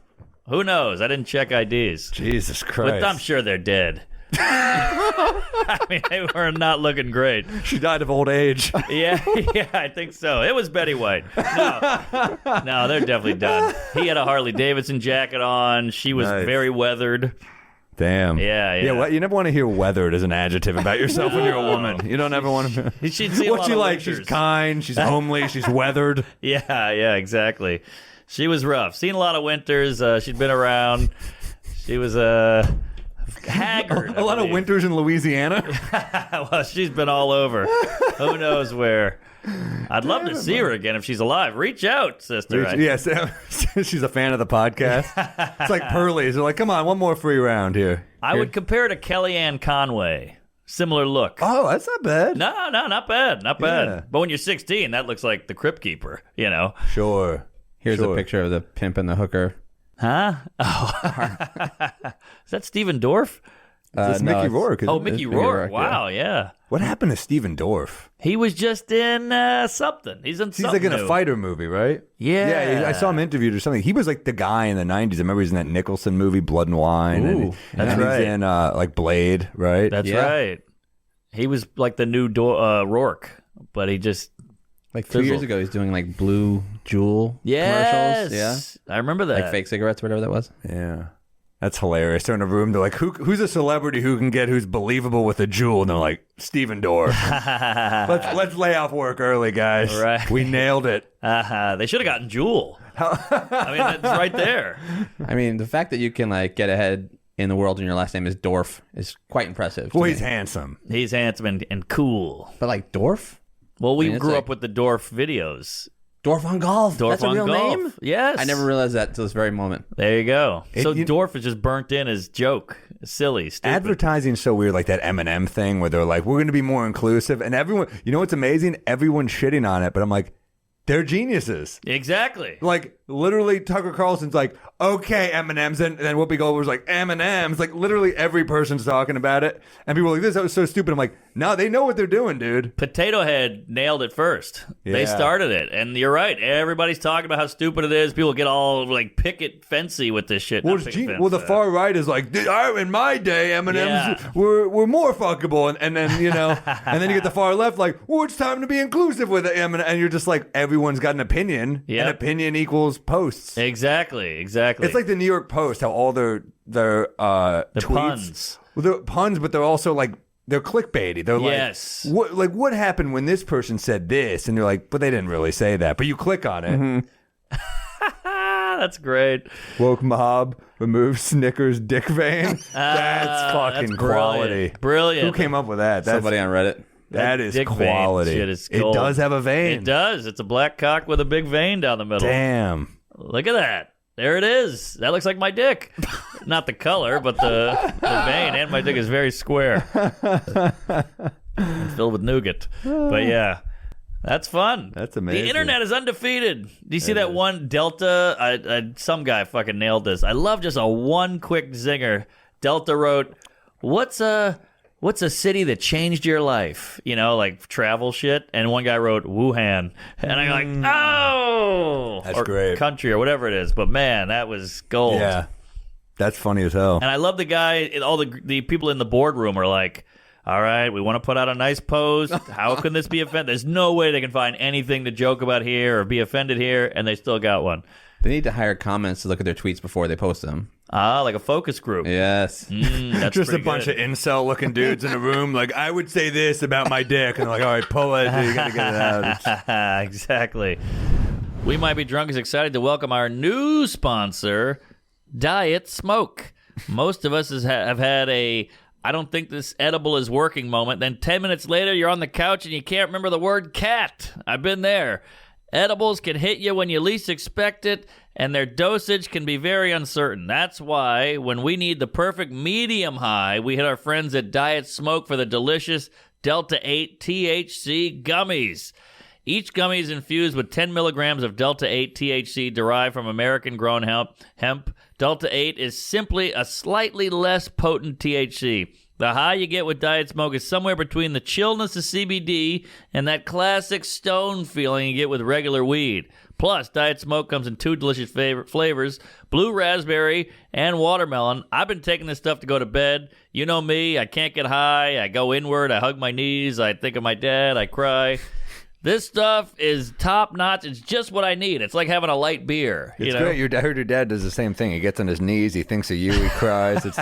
Who knows? I didn't check IDs. Jesus Christ! But I'm sure they're dead. I mean, they were not looking great. She died of old age. Yeah, I think so. It was Betty White. No, they're definitely done. He had a Harley Davidson jacket on. She was Nice. very weathered. Damn. Yeah. Well, you never want to hear "weathered" as an adjective about yourself when you're a woman. You don't ever want to. She'd see a What's lot she of like? winters. She's kind. She's homely. She's weathered. Yeah, exactly. She was rough. Seen a lot of winters. She'd been around. She was haggard. A lot of winters in Louisiana. Well, she's been all over. Who knows where? I'd love to see her again if she's alive. Reach out, sister. Yes, she's a fan of the podcast. It's like Pearlies. They're like, come on, one more free round here. I would compare her to Kellyanne Conway. Similar look. Oh, that's not bad. No, not bad. Not bad. Yeah. But when you're 16, that looks like the Crypt Keeper, you know? Sure. Here's Sure. a picture of the pimp and the hooker. Huh? Oh. Is that Steven Dorff? It's no, Mickey it's- Rourke. Oh, isn't it? Mickey Mickey Rourke. Rourke, Wow, yeah. What happened to Steven Dorff? He was just in something. He's in He's something like in new. a fighter movie, right? Yeah. Yeah, I saw him interviewed or something. He was like the guy in the 90s. I remember he was in that Nicholson movie, Blood and Wine. Ooh, and that's he's right. in like Blade, right? That's Yeah. right. He was like the new Rourke, but he just... Like 2 years Fizzled. ago, he's doing like Blue Jewel Yes. commercials. Yeah. I remember that. Like fake cigarettes, whatever that was. Yeah. That's hilarious. They're in a room. They're like, who's a celebrity who's believable with a jewel? And they're like, Steven Dorff. let's lay off work early, guys. Right. We nailed it. They should have gotten Jewel. I mean, that's right there. I mean, the fact that you can like get ahead in the world and your last name is Dorff is quite impressive. to Well, me. he's handsome. He's handsome and cool. But like Dorff? Well, we I mean, it's grew like- up with the Dorff videos. Dorf on Golf. Dorf That's a on real Golf. name? Yes. I never realized that until this very moment. There you go. So you- Dorf is just burnt in as joke. Silly, stupid. Advertising's so weird, like that Eminem thing where they're like, we're going to be more inclusive. And everyone, you know what's amazing? Everyone's shitting on it, but I'm like, they're geniuses. Exactly. Like, literally, Tucker Carlson's like, okay, M&M's. And then Whoopi Goldberg's like, M&M's. Like, literally every person's talking about it. And people are like, that was so stupid. I'm like, no, they know what they're doing, dude. Potato Head nailed it first. Yeah. They started it. And you're right. Everybody's talking about how stupid it is. People get all, like, picket fancy with this shit. Well, Not picket fence, the far right is like, in my day, M&M's Yeah. were more fuckable. And then, you know, and then you get the far left like, well, it's time to be inclusive with it. And you're just like, everyone's got an opinion. Yep. And opinion equals posts. Exactly. It's like the New York Post, how all their tweets, puns. Well, they're puns, but they're also like they're clickbaity. They're Yes. like, what happened when this person said this? And you're like, but they didn't really say that. But you click on it. That's great. Woke mob remove Snickers dick vein. That's fucking That's quality. Brilliant. Who came up with that? That's, Somebody on Reddit. that is dick vein quality. shit is It gold. does have a vein. It does. It's a black cock with a big vein down the middle. Damn. Look at that. There it is. That looks like my dick. Not the color, but the vein. And my dick is very square. And filled with nougat. But yeah, that's fun. That's amazing. The internet is undefeated. Do you see that one Delta? Some guy fucking nailed this. I love just a one quick zinger. Delta wrote, What's a city that changed your life? You know, like travel shit. And one guy wrote Wuhan. And I'm like, oh! That's or great. Country or whatever it is. But man, that was gold. Yeah. That's funny as hell. And I love the guy, all the people in the boardroom are like, all right, we want to put out a nice post. How can this be offended? There's no way they can find anything to joke about here or be offended here, and they still got one. They need to hire comments to look at their tweets before they post them. Ah, like a focus group. Yes. That's Just a pretty bunch good. of incel-looking dudes in a room. Like, I would say this about my dick, and they're like, all right, pull it. You gotta get it out. Exactly. We Might Be Drunk is excited to welcome our new sponsor, Diet Smoke. Most of us have had a I don't think this edible is working moment. Then 10 minutes later, you're on the couch and you can't remember the word cat. I've been there. Edibles can hit you when you least expect it, and their dosage can be very uncertain. That's why when we need the perfect medium high, we hit our friends at Diet Smoke for the delicious Delta 8 THC gummies. Each gummy is infused with 10 milligrams of Delta 8 THC derived from American-grown hemp. Delta 8 is simply a slightly less potent THC. The high you get with Diet Smoke is somewhere between the chillness of CBD and that classic stone feeling you get with regular weed. Plus, Diet Smoke comes in two delicious flavors, blue raspberry and watermelon. I've been taking this stuff to go to bed. You know me, I can't get high. I go inward, I hug my knees, I think of my dad, I cry. This stuff is top notch. It's just what I need. It's like having a light beer. It's great. I heard your dad does the same thing. He gets on his knees. He thinks of you. He cries. It's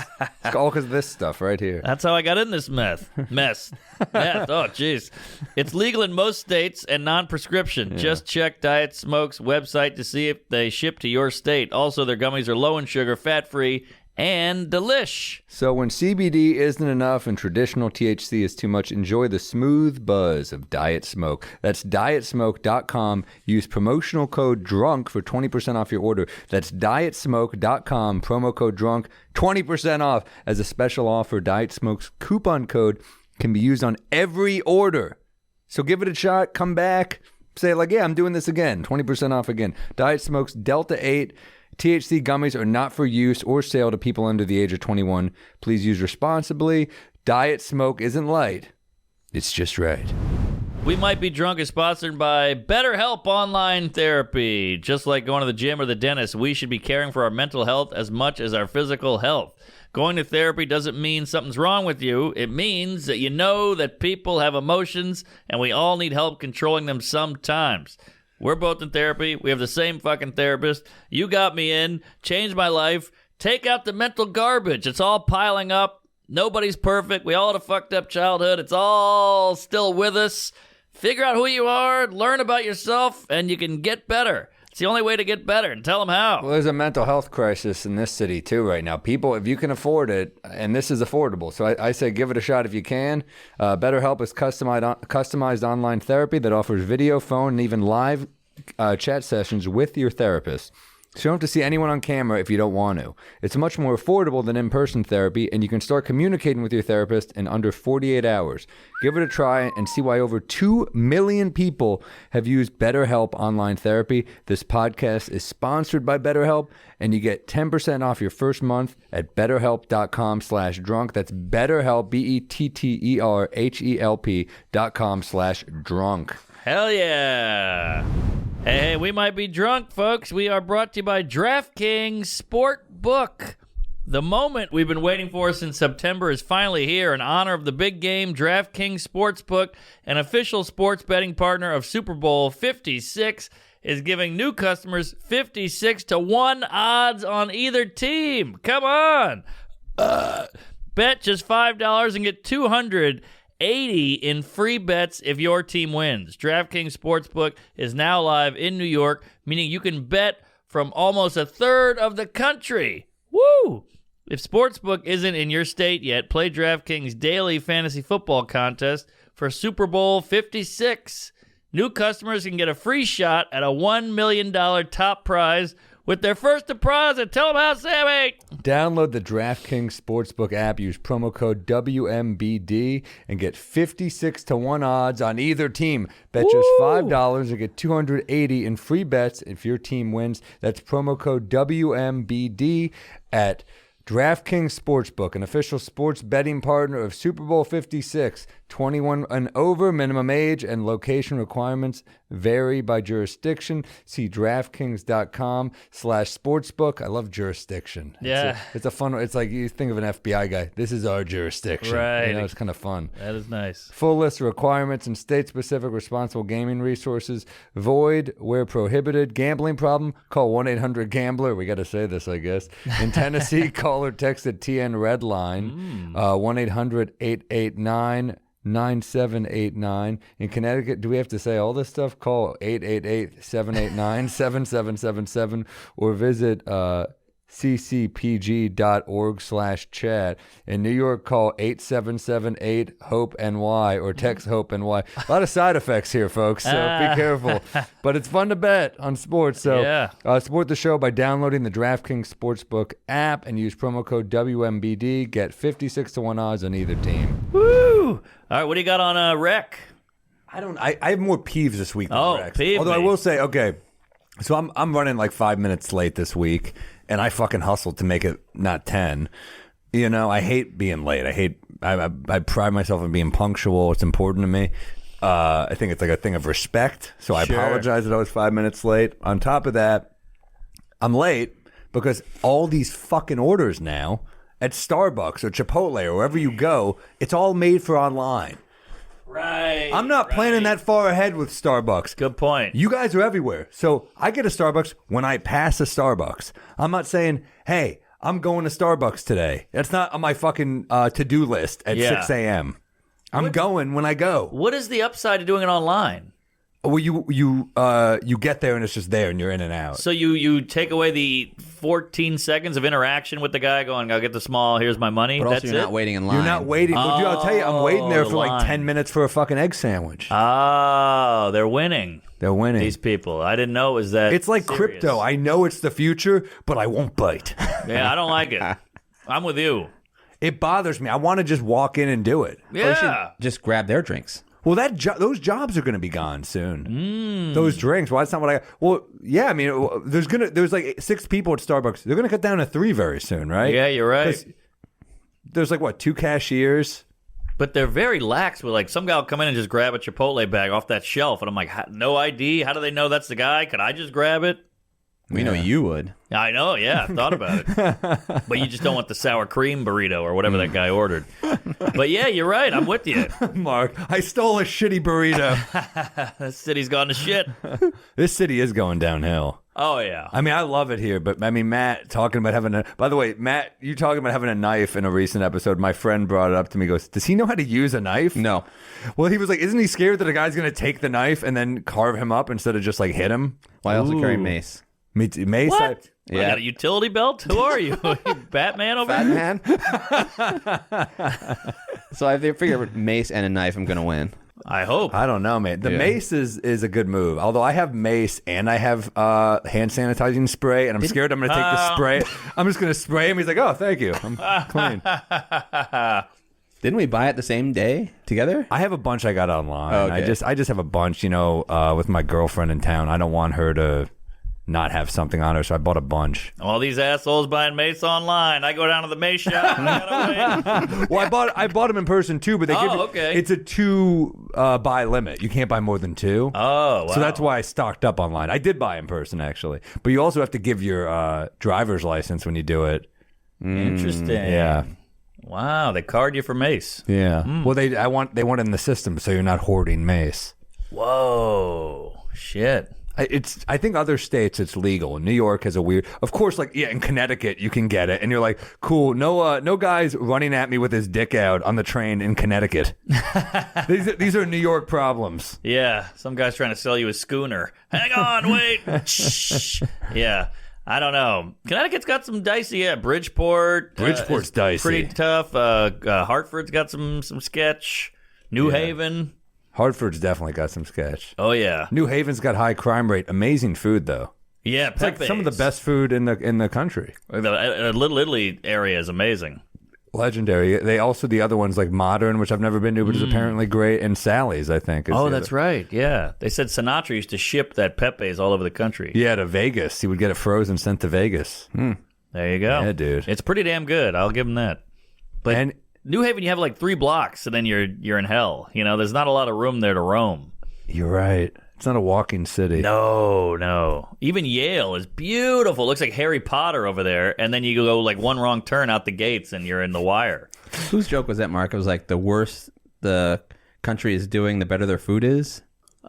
all because of this stuff right here. That's how I got in this mess. Meth. Oh, jeez. It's legal in most states and non-prescription. Just check Diet Smoke's website to see if they ship to your state. Also, their gummies are low in sugar, fat-free, and delish. So when CBD isn't enough and traditional THC is too much, enjoy the smooth buzz of Diet Smoke. That's dietsmoke.com. Use promotional code DRUNK for 20% off your order. That's dietsmoke.com, promo code DRUNK, 20% off. As a special offer, Diet Smoke's coupon code can be used on every order. So give it a shot, come back, say like, yeah, I'm doing this again, 20% off again. Diet Smoke's Delta 8 THC gummies are not for use or sale to people under the age of 21. Please use responsibly. Diet Smoke isn't light. It's just right. We Might Be Drunk is sponsored by BetterHelp Online Therapy. Just like going to the gym or the dentist, we should be caring for our mental health as much as our physical health. Going to therapy doesn't mean something's wrong with you. It means that you know that people have emotions and we all need help controlling them sometimes. We're both in therapy. We have the same fucking therapist. You got me in. Changed my life. Take out the mental garbage. It's all piling up. Nobody's perfect. We all had a fucked up childhood. It's all still with us. Figure out who you are. Learn about yourself. And you can get better. It's the only way to get better. And tell them how. Well, there's a mental health crisis in this city, too, right now. People, if you can afford it, and this is affordable, so I say give it a shot if you can. BetterHelp is customized online therapy that offers video, phone, and even live chat sessions with your therapist. So you don't have to see anyone on camera if you don't want to. It's much more affordable than in-person therapy, and you can start communicating with your therapist in under 48 hours. Give it a try and see why over 2 million people have used BetterHelp online therapy. This podcast is sponsored by BetterHelp, and you get 10% off your first month at betterhelp.com/drunk. That's BetterHelp, BetterHelp.com/drunk. Hell yeah. Hey, we might be drunk, folks. We are brought to you by DraftKings Sportbook. The moment we've been waiting for since September is finally here. In honor of the big game, DraftKings Sportsbook, an official sports betting partner of Super Bowl 56, is giving new customers 56-1 odds on either team. Come on. Bet just $5 and get $280 in free bets if your team wins. DraftKings Sportsbook is now live in New York, meaning you can bet from almost a third of the country. Woo! If Sportsbook isn't in your state yet, play DraftKings daily fantasy football contest for Super Bowl 56. New customers can get a free shot at a $1 million top prize with their first deposit. Tell them how, Sammy. Download the DraftKings Sportsbook app, use promo code WMBD, and get 56-1 odds on either team. Bet just $5 and get $280 in free bets if your team wins. That's promo code WMBD at DraftKings Sportsbook, an official sports betting partner of Super Bowl 56. 21 and over, minimum age and location requirements vary by jurisdiction. See DraftKings.com/sportsbook. I love jurisdiction. Yeah. It's a fun, it's like you think of an FBI guy. This is our jurisdiction. Right. You know, it's kind of fun. That is nice. Full list of requirements and state-specific responsible gaming resources. Void where prohibited. Gambling problem? Call 1-800-GAMBLER. We got to say this, I guess. In Tennessee, call or text the TN Red Line. 1-800-889-9789. In Connecticut, do we have to say all this stuff? Call 888-789-7777 or visit ccpg.org/chat. In New York, call 8778-HOPE-NY or text HOPE-NY. A lot of side effects here, folks, so be careful. But it's fun to bet on sports. So support the show by downloading the DraftKings Sportsbook app and use promo code WMBD. Get 56-1 odds on either team. Woo! All right, what do you got on Rec? I have more peeves this week than Rex. Peeve Although me. I will say, okay, so I'm running like 5 minutes late this week, and I fucking hustled to make it not 10. You know, I hate being late. I pride myself on being punctual. It's important to me. I think it's like a thing of respect. So I apologize that I was 5 minutes late. On top of that, I'm late because all these fucking orders now at Starbucks or Chipotle or wherever you go, it's all made for online. Right. I'm not planning that far ahead with Starbucks. Good point. You guys are everywhere. So I get a Starbucks when I pass a Starbucks. I'm not saying, hey, I'm going to Starbucks today. That's not on my fucking to-do list at 6 a.m. I'm going when I go. What is the upside to doing it online? Well, you get there and it's just there and you're in and out. So you take away the 14 seconds of interaction with the guy going, I'll get the small, here's my money. But That's also you're it? not waiting in line. You're not waiting. Dude, I'll tell you, I'm waiting there the for like line. 10 minutes for a fucking egg sandwich. Oh, they're winning. They're winning. These people. I didn't know it was that It's like serious. crypto. I know it's the future, but I won't bite. Yeah, I don't like it. I'm with you. It bothers me. I want to just walk in and do it. Yeah. Just grab their drinks. Well, those jobs are going to be gone soon. Those drinks. Well, that's not what I. Well, yeah. I mean, there's like 6 people at Starbucks. They're going to cut down to 3 very soon, right? Yeah, you're right. 'Cause there's like 2 cashiers. But they're very lax with, like, some guy will come in and just grab a Chipotle bag off that shelf, and I'm like, no ID? How do they know that's the guy? Could I just grab it? We know you would. I know, yeah, I thought about it. But you just don't want the sour cream burrito or whatever that guy ordered. But yeah, you're right. I'm with you. Mark, I stole a shitty burrito. This city's gone to shit. This city is going downhill. Oh, yeah. I mean, I love it here, but I mean, Matt talking about having a. By the way, Matt, you talking about having a knife in a recent episode. My friend brought it up to me. Goes, does he know how to use a knife? No. Well, he was like, isn't he scared that a guy's going to take the knife and then carve him up instead of just like hit him? Well, I also carry mace. Me too. Mace. What? Yeah. You got a utility belt? Who are you? Batman over here? Man. So I figure with mace and a knife, I'm going to win. I hope. I don't know, man. The mace is a good move. Although I have mace and I have hand sanitizing spray, and I'm scared I'm going to take the spray. I'm just going to spray him. He's like, oh, thank you. I'm clean. Didn't we buy it the same day together? I have a bunch I got online. Oh, okay. I just have a bunch, with my girlfriend in town. I don't want her to not have something on her, so I bought a bunch. All these assholes buying mace online. I go down to the mace shop. And I gotta wait. Well, I bought them in person too, but they give you, okay. it's a 2 buy limit. You can't buy more than 2. Oh, wow. So that's why I stocked up online. I did buy in person actually, but you also have to give your driver's license when you do it. Interesting. Yeah. Wow, they card you for mace. Yeah. Well, they want it in the system, so you're not hoarding mace. Whoa, shit. I think other states it's legal. New York has a weird. Of course, in Connecticut you can get it, and you're like, cool. No guys running at me with his dick out on the train in Connecticut. These are New York problems. Yeah, some guy's trying to sell you a schooner. Hang on, wait. Yeah. I don't know. Connecticut's got some dicey. Yeah, Bridgeport's dicey. Pretty tough. Hartford's got some sketch. New Haven. Hartford's definitely got some sketch. Oh yeah. New Haven's got high crime rate. Amazing food though. Yeah, it's like some of the best food in the country. The Little Italy area is amazing. Legendary. They also the other ones like Modern, which I've never been to, but is apparently great, and Sally's, I think. That's right. Yeah, they said Sinatra used to ship that Pepe's all over the country. Yeah, to Vegas. He would get it frozen, sent to Vegas. There you go. Yeah, dude. It's pretty damn good. I'll give him that. But New Haven, you have like 3 blocks, and then you're in hell. There's not a lot of room there to roam. You're right. It's not a walking city. No. Even Yale is beautiful. It looks like Harry Potter over there. And then you go like one wrong turn out the gates and you're in the wire. Whose joke was that, Mark? It was like the worse the country is doing, the better their food is?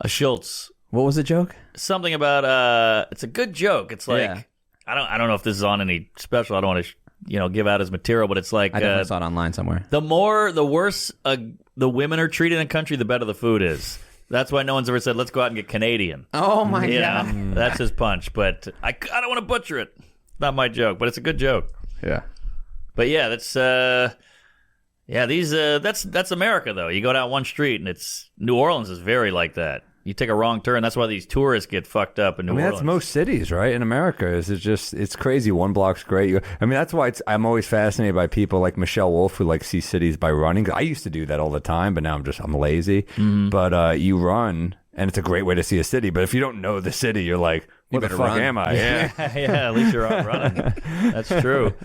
Schultz. What was the joke? Something about, it's a good joke. It's like, I don't know if this is on any special. I don't want to, give out his material, but it's like. I definitely saw it online somewhere. The worse the women are treated in the country, the better the food is. That's why no one's ever said, let's go out and get Canadian. Oh, my God. That's his punch. But I don't want to butcher it. Not my joke, but it's a good joke. Yeah. But yeah, that's that's America, though. You go down one street, and New Orleans is very like that. You take a wrong turn. That's why these tourists get fucked up in New Orleans. That's most cities, right? In America, it's crazy. One block's great. That's why I'm always fascinated by people like Michelle Wolf who see cities by running. I used to do that all the time, but now I'm lazy. Mm-hmm. But you run, and it's a great way to see a city. But if you don't know the city, you're like, what the fuck am I? Yeah, at least you're out running. That's true.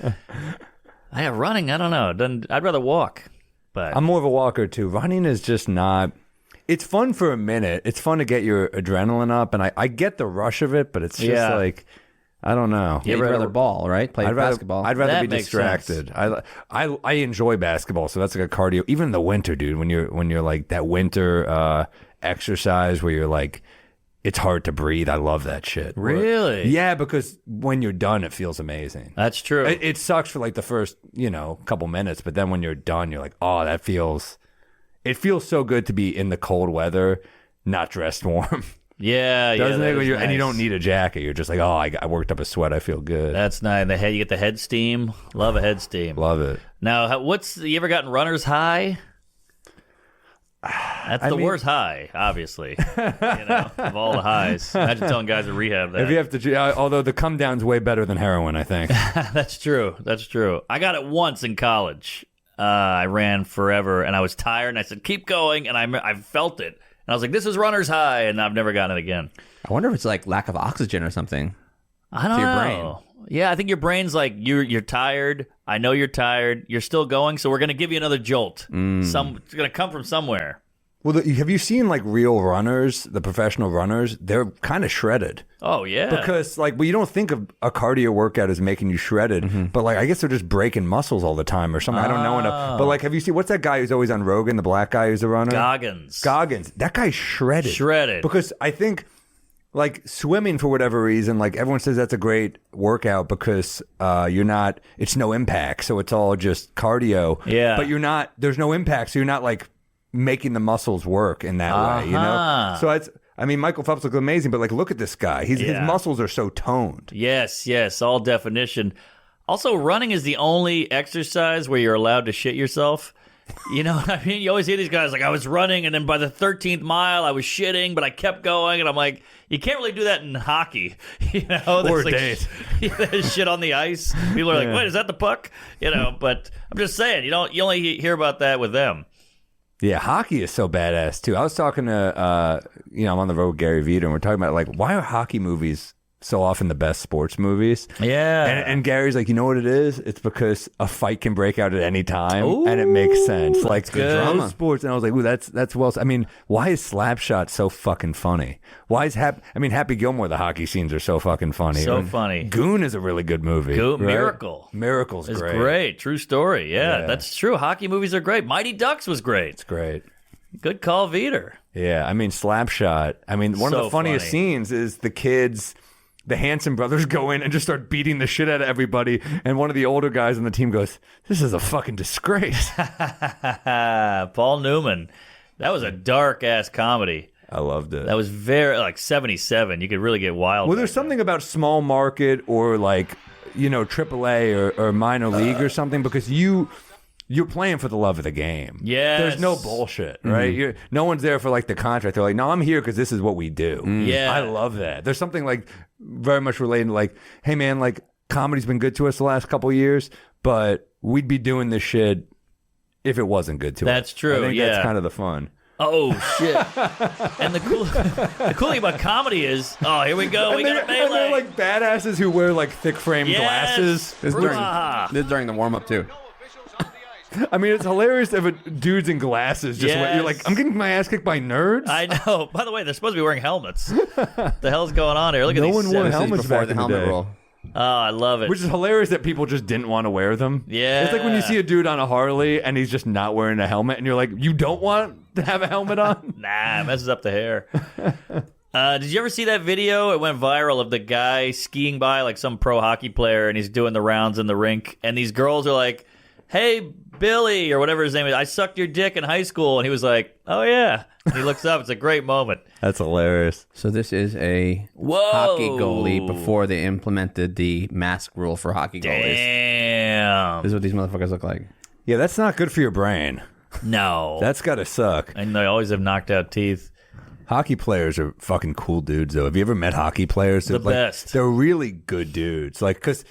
Running, I don't know. I'd rather walk. But I'm more of a walker too. Running is just not. It's fun for a minute. It's fun to get your adrenaline up, and I get the rush of it, but it's just I don't know. You'd rather ball, right? Play basketball. I'd rather be distracted. I enjoy basketball, so that's like a cardio. Even in the winter, dude, when you're like that winter exercise where you're like, it's hard to breathe. I love that shit. Really? Yeah, because when you're done, it feels amazing. That's true. It sucks for like the first couple minutes, but then when you're done, you're like, oh, that feels. It feels so good to be in the cold weather, not dressed warm. Yeah, doesn't it? Nice. And you don't need a jacket. You're just like, oh, I worked up a sweat. I feel good. That's nice. You get the head steam. Love a head steam. Love it. Now, you ever gotten runner's high? That's the worst high, obviously. Of all the highs. Imagine telling guys at rehab that. If you have to, although the come down's way better than heroin, I think. That's true. I got it once in college. I ran forever, and I was tired, and I said, keep going, and I felt it. And I was like, this is runner's high, and I've never gotten it again. I wonder if it's like lack of oxygen or something. I don't know. Your brain. Yeah, I think your brain's like, you're tired. I know you're tired. You're still going, so we're going to give you another jolt. It's going to come from somewhere. Well, have you seen like real runners, the professional runners? They're kind of shredded. Oh, yeah. Because you don't think of a cardio workout as making you shredded, but I guess they're just breaking muscles all the time or something. I don't know enough. But have you seen, what's that guy who's always on Rogan, the black guy who's a runner? Goggins. That guy's shredded. Because I think swimming for whatever reason, everyone says that's a great workout because it's no impact. So it's all just cardio. Yeah. But there's no impact. So you're not making the muscles work in that way, So Michael Phelps looks amazing, but look at this guy. His muscles are so toned. Yes, all definition. Also, running is the only exercise where you're allowed to shit yourself. You know what I mean? You always hear these guys like, I was running, and then by the 13th mile, I was shitting, but I kept going. And I'm like, you can't really do that in hockey. You know? Or like, date. There's shit on the ice. People are like, wait, is that the puck? You know, but I'm just saying, you only hear about that with them. Yeah, hockey is so badass too. I was talking to, I'm on the road with Gary Vita, and we're talking about like, why are hockey movies so often the best sports movies? Yeah. And Gary's like, you know what it is? It's because a fight can break out at any time, and it makes sense. Like the drama sports. And I was like, ooh, that's well. I mean, why is Slapshot so fucking funny? Why is Happy Gilmore? The hockey scenes are so fucking funny. So funny. Goon is a really good movie. Right? Miracle's it's great. great. True story. Yeah, that's true. Hockey movies are great. Mighty Ducks was great. It's great. Good call, Veter. Yeah, I mean, Slapshot. I mean, one of the funniest scenes is the kids. The Hanson brothers go in and just start beating the shit out of everybody. And one of the older guys on the team goes, this is a fucking disgrace. Paul Newman. That was a dark-ass comedy. I loved it. That was very, like, 77. You could really get wild. Well, there's something about small market or, like, AAA or minor league or something, because you're playing for the love of the game. Yes. There's no bullshit, right? No one's there for, like, the contract. They're like, no, I'm here because this is what we do. Yeah. I love that. There's something, like, very much related to, like, hey, man, like, comedy's been good to us the last couple of years, but we'd be doing this shit if it wasn't good to us. That's true, I think that's kind of the fun. Oh, shit. And the cool thing about comedy is, here we go. We got a melee. And they're, like, badasses who wear, like, thick frame glasses. This is during the warm-up, too. I mean, it's hilarious if dudes in glasses just you're like, I'm getting my ass kicked by nerds. I know. By the way, they're supposed to be wearing helmets. What the hell's going on here? Look at no these. one wore helmets before back the in the helmet day. rule. Oh, I love it. Which is hilarious that people just didn't want to wear them. Yeah. It's like when you see a dude on a Harley and he's just not wearing a helmet, and you're like, you don't want to have a helmet on? Nah, it messes up the hair. Did you ever see that video? It went viral of the guy skiing by like some pro hockey player, and he's doing the rounds in the rink, and these girls are like, hey, Billy, or whatever his name is, I sucked your dick in high school. And he was like, oh, yeah. And he looks up. It's a great moment. That's hilarious. So this is a hockey goalie before they implemented the mask rule for hockey goalies. Damn. This is what these motherfuckers look like. Yeah, that's not good for your brain. No. That's got to suck. And they always have knocked out teeth. Hockey players are fucking cool dudes, though. Have you ever met hockey players? The best. They're really good dudes. Like, because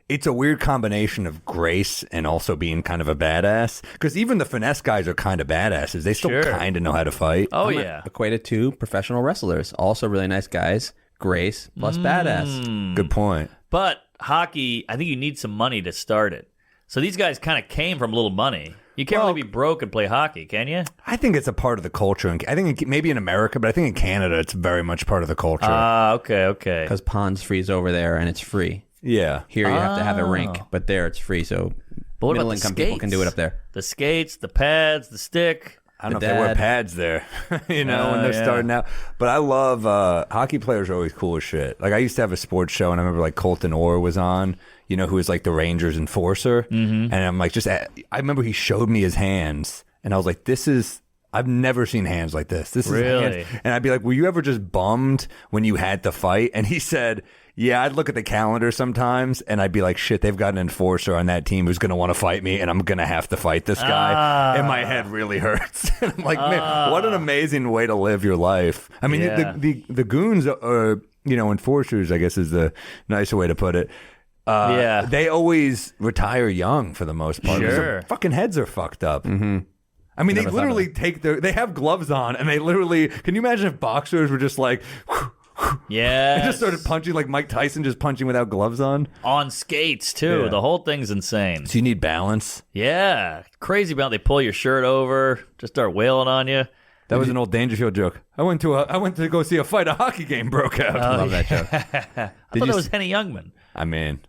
it's a weird combination of grace and also being kind of a badass. Because even the finesse guys are kind of badasses. They still kind of know how to fight. Oh, yeah. Equated to professional wrestlers. Also really nice guys. Grace plus badass. Good point. But hockey, I think you need some money to start it. So these guys kind of came from little money. You can't really be broke and play hockey, can you? I think it's a part of the culture. I think maybe in America, but I think in Canada, it's very much part of the culture. Okay. Because ponds freeze over there and it's free. Yeah. Here you have to have a rink, but there it's free, so middle-income people can do it up there. The skates, the pads, the stick. I don't know if they wear pads there, when they're starting out. But I love hockey players are always cool as shit. Like, I used to have a sports show, and I remember, like, Colton Orr was on, who was, like, the Rangers enforcer. Mm-hmm. And I'm like, I remember he showed me his hands, and I was like, I've never seen hands like this. This is really? Hands. And I'd be like, were you ever just bummed when you had to fight? And he said, yeah, I'd look at the calendar sometimes and I'd be like, shit, they've got an enforcer on that team who's going to want to fight me and I'm going to have to fight this guy. And my head really hurts. And I'm like, man, what an amazing way to live your life. I mean, the goons are, enforcers, I guess is the nicer way to put it. They always retire young for the most part. Sure. Their fucking heads are fucked up. Mm-hmm. I mean, they literally they have gloves on and they literally, can you imagine if boxers were just like, yeah, just started punching like Mike Tyson, just punching without gloves on skates too. Yeah. The whole thing's insane. So you need balance. Yeah, crazy about they pull your shirt over, just start wailing on you. That was an old Dangerfield joke. I went to go see a fight. A hockey game broke out. I love that joke. I thought it was Henny Youngman. I mean,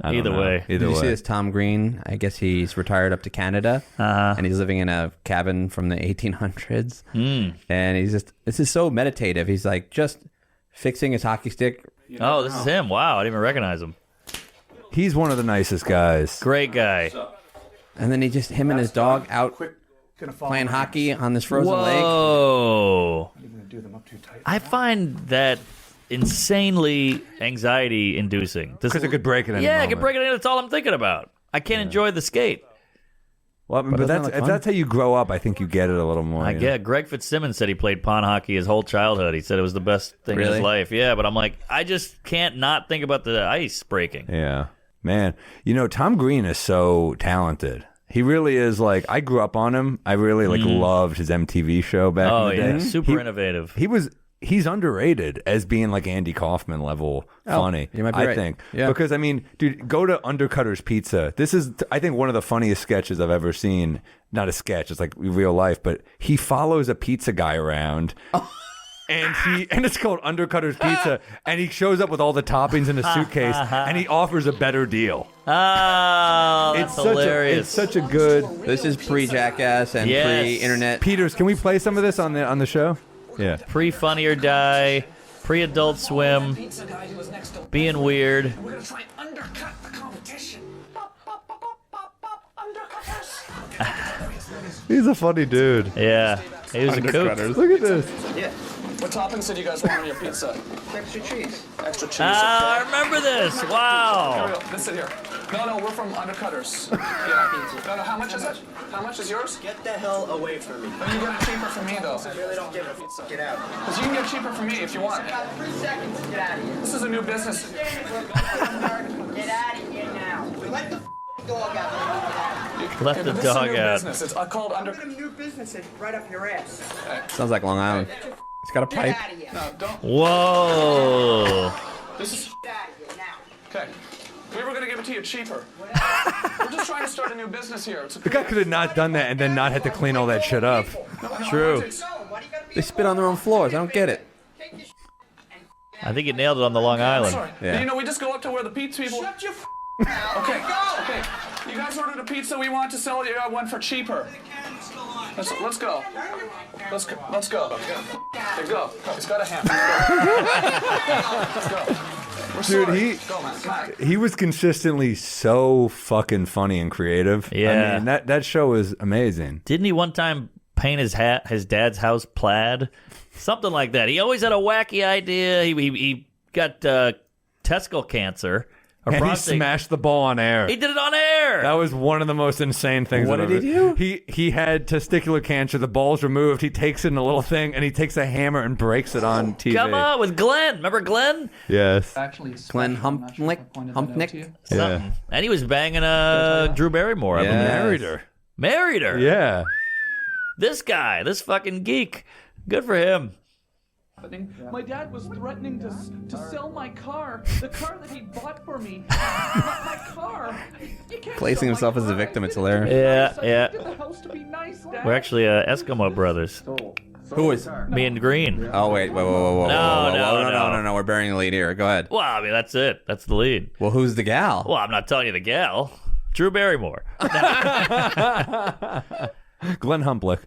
Either way. Did you see this Tom Green? I guess he's retired up to Canada, and he's living in a cabin from the 1800s. And this is so meditative. He's like just fixing his hockey stick. Oh, this is him. Wow, I didn't even recognize him. He's one of the nicest guys. Great guy. And then him and his dog out playing hockey on this frozen lake. Whoa. I find that insanely anxiety inducing. Because it could break at any moment. It could break at any moment. That's all I'm thinking about. I can't enjoy the skate. Well, but doesn't that's, that look if fun? that's how you grow up, I think you get it a little more. I you know? get. Greg Fitzsimmons said he played pond hockey his whole childhood. He said it was the best thing in Really? his life. Yeah, but I'm like, I just can't not think about the ice breaking. Yeah, man. You know, Tom Green is so talented. He really is. Like, I grew up on him. I really loved his MTV show back Oh, in the yeah. day. Super innovative. He's underrated as being like Andy Kaufman level funny. you might be I right. think. Yeah. Because I mean, dude, go to Undercutter's Pizza. This is, I think, one of the funniest sketches I've ever seen. Not a sketch, it's like real life, but he follows a pizza guy around. And it's called Undercutter's Pizza, and he shows up with all the toppings in a suitcase, and he offers a better deal. Oh, that's hilarious. It's such a good. This is pre-Jackass and Yes. pre-internet. Peters, can we play some of this on the show? Yeah. Pre-Funny or Die, pre-Adult Swim, being weird. We're gonna try and undercut the competition. Undercutters. He's a funny dude. Yeah, he was a kook. Look at this. Yeah. What toppings did you guys want on your pizza? Extra cheese. Extra cheese. Ah, I remember this. Here Wow. we go. This is here. No, we're from Undercutters. Yeah. No, how much is it? How much is yours? Get the hell away from me. Oh, you get it cheaper from me, though. I really don't give a pizza. Get out. Because you can get cheaper from me if you want. Got 3 seconds to get out of here. This is a new business. Get out of here now. Let the dog out. Let Okay, the but this is a dog new out. business. It's called Put Under. a new business in right up your ass. Sounds like Long Island. It's got a Get pipe. out of here. No, don't. Whoa. This is. Get out of here now. Okay. We were gonna give it to you cheaper. We're just trying to start a new business here. It's a The guy could have not done that and then not had to clean all that shit up. True. They spit on their own floors. I don't get it. I think you nailed it on the Long Island. Sorry. Yeah. You know, we just go up to where the pizza people. Shut your Okay. Okay. You guys ordered a pizza. We want to sell you one for cheaper. Let's go. Let's go. Here, go. It's got a ham. Let's go. We're Dude, sorry. Go, man. he was consistently so fucking funny and creative. Yeah. I mean, that show was amazing. Didn't he one time paint his dad's house plaid? Something like that. He always had a wacky idea. He got testicle cancer. Or And he prostate. smashed the ball on air. He did it on air. That was one of the most insane things. What I've did he ever- do? He had testicular cancer. The ball's removed. He takes it in a little thing, and he takes a hammer and breaks it on TV. Come on, with Glenn. Remember Glenn? Yes. Actually, Glenn Humpnick. Something. And he was banging Drew Barrymore. I Yeah. believe. Married her. Married her. Yeah. This guy, this fucking geek. Good for him. My dad was threatening to sell my car, the car that he bought for me. My car. You can't Placing sell my himself as a car. victim, I it's did it hilarious. Yeah, nice. I yeah. did the house to be nice, Dad. We're actually Eskimo brothers. Who is? Me and Green. Oh wait, whoa. No. We're burying the lead here. Go ahead. Well, I mean, that's it. That's the lead. Well, who's the gal? Well, I'm not telling you the gal. Drew Barrymore. Glenn Humplick.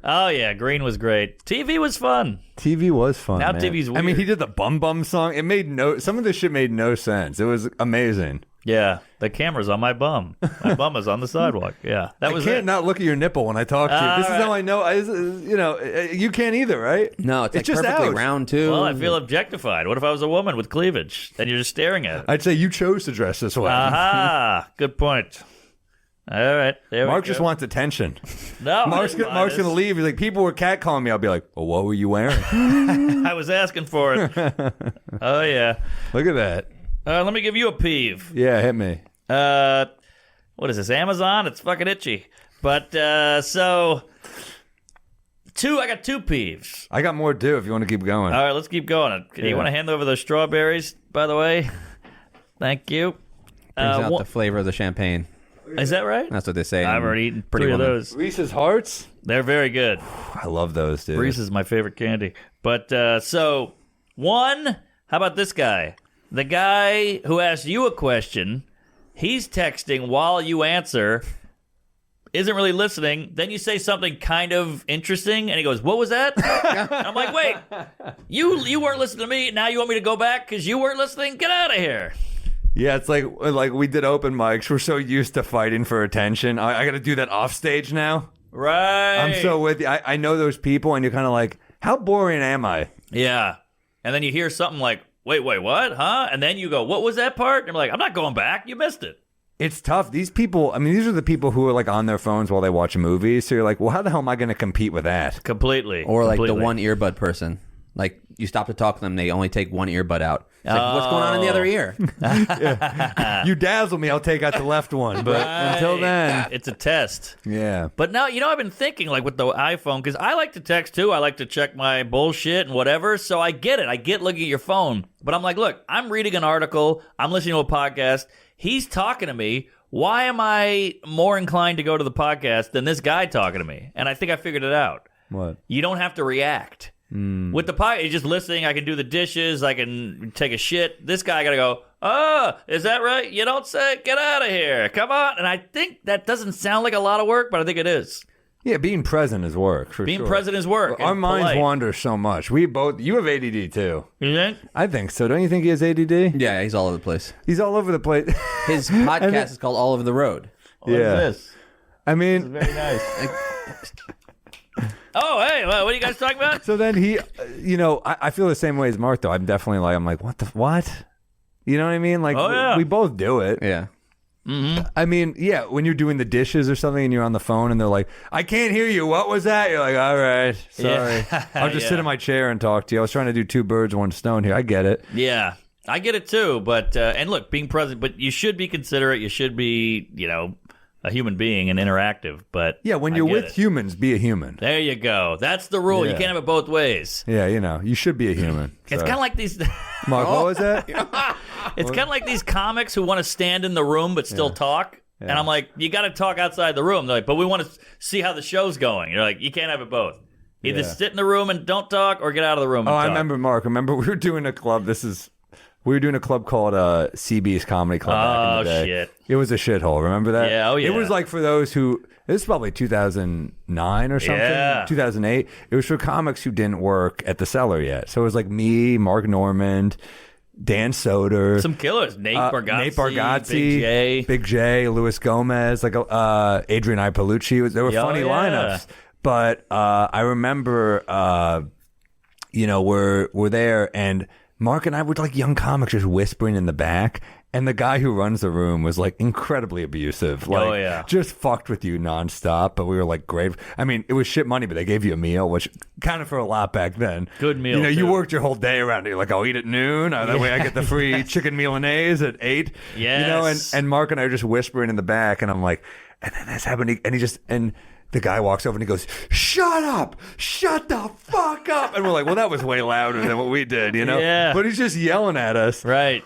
Oh, yeah. Green was great. TV was fun. TV was fun. Now man. TV's I mean, weird. he did the Bum Bum song. It made some of this shit made no sense. It was amazing. Yeah. The camera's on my bum. My bum is on the sidewalk. Yeah. That was I can't it. not look at your nipple when I talk to you. This All is how I know. You can't either, right? No, it's like just perfectly out. round too. Well, I feel objectified. What if I was a woman with cleavage and you're just staring at it? I'd say you chose to dress this way. Aha. Good point. All right. There Mark we just go. wants attention. No. Mark's I didn't gonna mind leave. He's like, people were catcalling me. I'll be like, well, what were you wearing? this. I was asking for it. Oh, yeah. Look at that. Let me give you a peeve. Yeah, hit me. What is this, Amazon? It's fucking itchy. But, I got two peeves. I got more to do if you want to keep going. All right, let's keep going. You Yeah. want to hand over those strawberries, by the way? Thank you. Brings out the flavor of the champagne. Is that right? That's what they say. I've in already eaten Pretty 3 of Woman. those. Reese's Hearts? They're very good. I love those, dude. Reese's is my favorite candy. But, so, one, how about this guy? The guy who asked you a question, he's texting while you answer, isn't really listening. Then you say something kind of interesting, and he goes, what was that? I'm like, wait, you weren't listening to me. Now you want me to go back because you weren't listening? Get out of here. Yeah, it's like we did open mics. We're so used to fighting for attention. I got to do that off stage now. Right. I'm so with you. I know those people, and you're kind of like, how boring am I? Yeah. And then you hear something like, wait, what? Huh? And then you go, what was that part? And I'm like, I'm not going back. You missed it. It's tough. These people, I mean, these are the people who are like on their phones while they watch movies. So you're like, well, how the hell am I going to compete with that? Completely. Or like Completely. the one earbud person. Like you stop to talk to them, they only take one earbud out. It's like, what's going on in the other ear? You dazzle me, I'll take out the left one. But until then, it's a test. yeah. But now, I've been thinking, like, with the iPhone, because I like to text, too. I like to check my bullshit and whatever, so I get it. I get looking at your phone. But I'm like, look, I'm reading an article. I'm listening to a podcast. He's talking to me. Why am I more inclined to go to the podcast than this guy talking to me? And I think I figured it out. What? You don't have to react. With the podcast, just listening, I can do the dishes, I can take a shit. This guy got to go, oh, is that right? You don't say, get out of here. Come on. And I think that doesn't sound like a lot of work, but I think it is. Yeah, being present is work, for Being sure. present is work. Our and minds polite. wander so much. You have ADD, too. You think? I think so. Don't you think he has ADD? Yeah, he's all over the place. He's all over the place. His podcast is called All Over the Road. What is this? I mean, Very nice. Oh, hey, what are you guys talking about? so then he, I feel the same way as Mark, though. I'm definitely like, what? You know what I mean? Like, Oh, yeah. we both do it. Yeah. I mean, yeah, when you're doing the dishes or something and you're on the phone and they're like, I can't hear you. What was that? You're like, all right, sorry. Yeah. I'll just sit Yeah. in my chair and talk to you. I was trying to do 2 birds, 1 stone here. I get it. Yeah, I get it too. But and look, being present, but you should be considerate. You should be, a human being and interactive. But Yeah, when I you're get with it. humans, be a human. There you go. That's the rule. You Yeah. can't have it both ways. Yeah, you should be a human. It's So. kind of like these. Mark, what was that? It's kind of like these comics who want to stand in the room but still talk. And I'm like, you got to talk outside the room. They're like, but we want to see how the show's going. You're like, you can't have it both. Either Yeah. sit in the room and don't talk, or get out of the room. And Oh, I talk. remember, Mark. Remember, we were doing a club. We were doing a club called CB's Comedy Club back in the day. Oh, shit. It was a shithole. Remember that? Yeah, oh, yeah. It was like for those who, this is probably 2009 or something, Yeah. 2008. It was for comics who didn't work at the Cellar yet. So it was like me, Mark Normand, Dan Soder. Some killers. Nate Bargatze, Big J. Luis Gomez, like Adrian Ipalucci. They were Yeah, funny yeah. lineups. But I remember, we're there, and Mark and I were like young comics just whispering in the back. And the guy who runs the room was like incredibly abusive. Like, Oh, yeah. just fucked with you nonstop. But we were like, great. I mean, it was shit money, but they gave you a meal, which counted for a lot back then. Good meal, You too. worked your whole day around it. You're like, I'll eat at noon. That way I get the free chicken Milanese at 8. Yes. And Mark and I are just whispering in the back, and I'm like, and then that's happening. And the guy walks over and he goes, shut up, shut the fuck up. And we're like, well, that was way louder than what we did, Yeah. But he's just yelling at us. Right.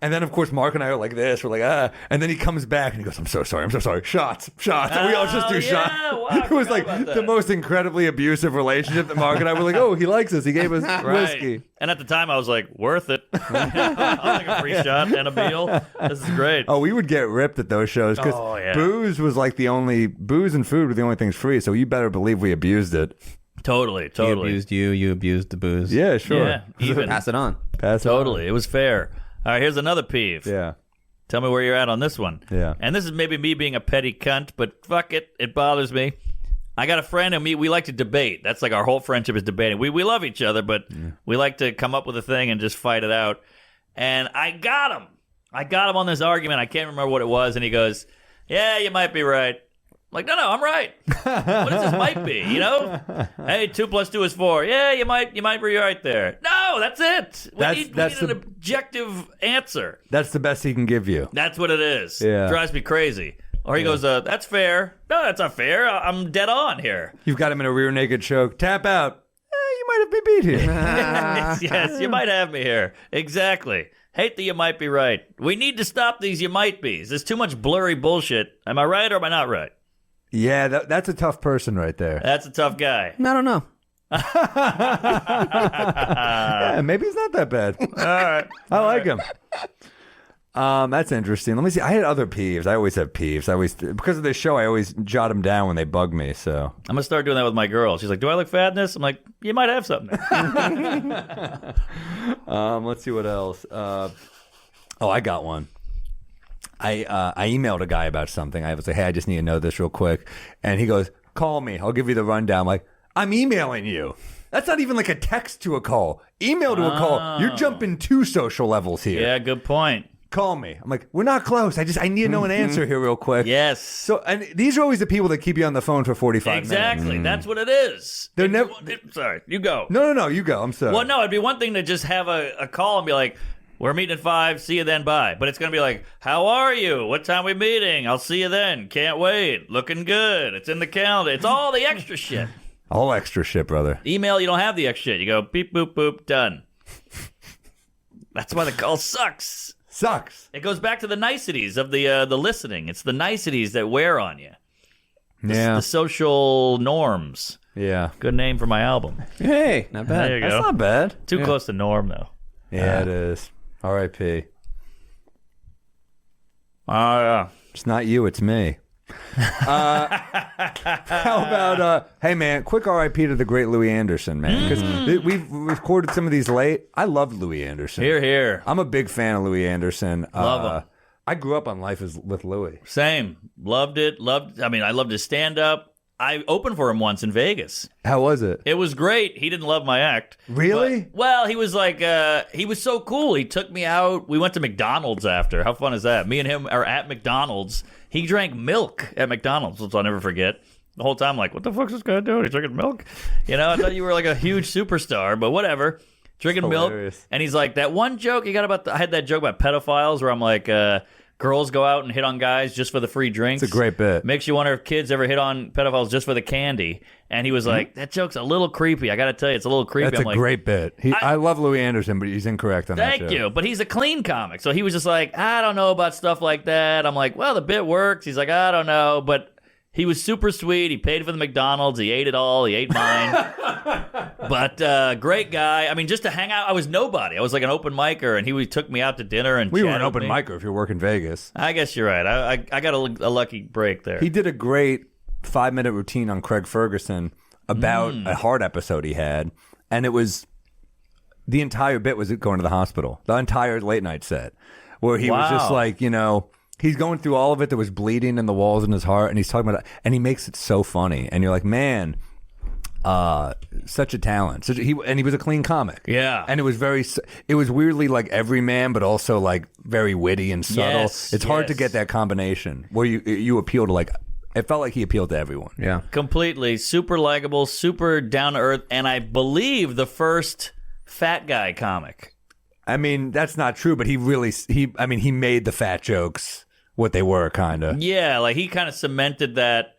And then, of course, Mark and I are like this. We're like, ah. And then he comes back and he goes, I'm so sorry. Shots. And we all just do Oh, shots. yeah. Wow, It was forgot like about that. the most incredibly abusive relationship that Mark and I were like, oh, he likes us. He gave us whiskey. Right. And at the time, I was like, worth it. I'll take a free shot and a meal. This is great. Oh, we would get ripped at those shows because Oh, yeah. booze and food were the only things free. So you better believe we abused it. Totally. He abused you. You abused the booze. Yeah, sure. Yeah, even. Pass it on. Pass it on. Totally. It was fair. All right, here's another peeve. Yeah. Tell me where you're at on this one. Yeah. And this is maybe me being a petty cunt, but fuck it. It bothers me. I got a friend and we like to debate. That's like our whole friendship is debating. We love each other, but we like to come up with a thing and just fight it out. And I got him. On this argument. I can't remember what it was. And he goes, yeah, you might be right. I'm like, no, I'm right. What does this might be, Hey, 2 + 2 is 4. Yeah, you might be right there. No, that's it. We need an objective answer. That's the best he can give you. That's what it is. Yeah. Drives me crazy. Or he goes, that's fair. No, that's not fair. I'm dead on here. You've got him in a rear naked choke. Tap out. You might have been beat here. Yes, you might have me here. Exactly. Hate that you might be right. We need to stop these you might be's. There's too much blurry bullshit. Am I right or am I not right? Yeah, that's a tough person right there. That's a tough guy. I don't know. Yeah, maybe he's not that bad. All right. I like him. That's interesting. Let me see. I had other peeves. I always have peeves. Because of this show, I always jot them down when they bug me. So I'm gonna start doing that with my girl. She's like, "Do I look fat in this?" I'm like, "You might have something." let's see what else. I got one. I emailed a guy about something. I was like, hey, I just need to know this real quick. And he goes, call me. I'll give you the rundown. I'm like, I'm emailing you. That's not even like a text to a call. Email to a call. You're jumping 2 social levels here. Yeah, good point. call me. I'm like, we're not close. I need to know an answer here real quick. Yes. So, and these are always the people that keep you on the phone for 45 minutes. Exactly. That's what it is. They're never. Sorry, you go. No. You go. I'm sorry. Well, no, it'd be one thing to just have a call and be like, we're meeting at 5, see you then, bye. But it's going to be like, how are you? What time we meeting? I'll see you then. Can't wait. Looking good. It's in the calendar. It's all the extra shit. All extra shit, brother. Email, you don't have the extra shit. You go beep, boop, boop, done. That's why the call sucks. It goes back to the niceties of the listening. It's the niceties that wear on you. The social norms. Yeah. Good name for my album. Hey, not bad. There you go. That's not bad. Too close to norm, though. Yeah, it is. R.I.P. Yeah. It's not you, it's me. How about, hey man, quick R.I.P. to the great Louie Anderson, man. Because we've recorded some of these late. I love Louie Anderson. Here. I'm a big fan of Louie Anderson. Love him. I grew up on Life with Louie. Same. Loved it. I loved his stand-up. I opened for him once in Vegas. How was it? It was great. He didn't love my act. Really? Well, he was like, he was so cool. He took me out. We went to McDonald's after. How fun is that? Me and him are at McDonald's. He drank milk at McDonald's, which I'll never forget. The whole time, like, what the fuck's this guy doing? He's drinking milk? You know, I thought you were like a huge superstar, but whatever. Drinking milk. And he's like, that one joke you got about, I had that joke about pedophiles where I'm like, girls go out and hit on guys just for the free drinks. It's a great bit. Makes you wonder if kids ever hit on pedophiles just for the candy. And he was like, that joke's a little creepy. I got to tell you, it's a little creepy. That's a great bit. I love Louie Anderson, but he's incorrect on that Thank you. But he's a clean comic. So he was just like, I don't know about stuff like that. I'm like, well, the bit works. He's like, I don't know. But he was super sweet. He paid for the McDonald's. He ate it all. He ate mine. But great guy. I mean, just to hang out. I was nobody. I was like an open micer, and he took me out to dinner and We were an chatted open with me. micer if you're working Vegas. I guess you're right. I got a lucky break there. He did a great 5-minute routine on Craig Ferguson about a heart episode he had, and it was the entire bit was going to the hospital. The entire late night set, where he was just like, you know, he's going through all of it. There was bleeding in the walls in his heart, and he's talking about it, and he makes it so funny, and you're like, man. Such a talent. He was a clean comic. Yeah. And it was weirdly like everyman, but also like very witty and subtle. Yes, it's hard to get that combination where you appeal to like, it felt like he appealed to everyone. Yeah. Completely. Super likable, super down to earth, and I believe the first fat guy comic. I mean, that's not true, but he made the fat jokes what they were, kind of. Yeah, like he kind of cemented that.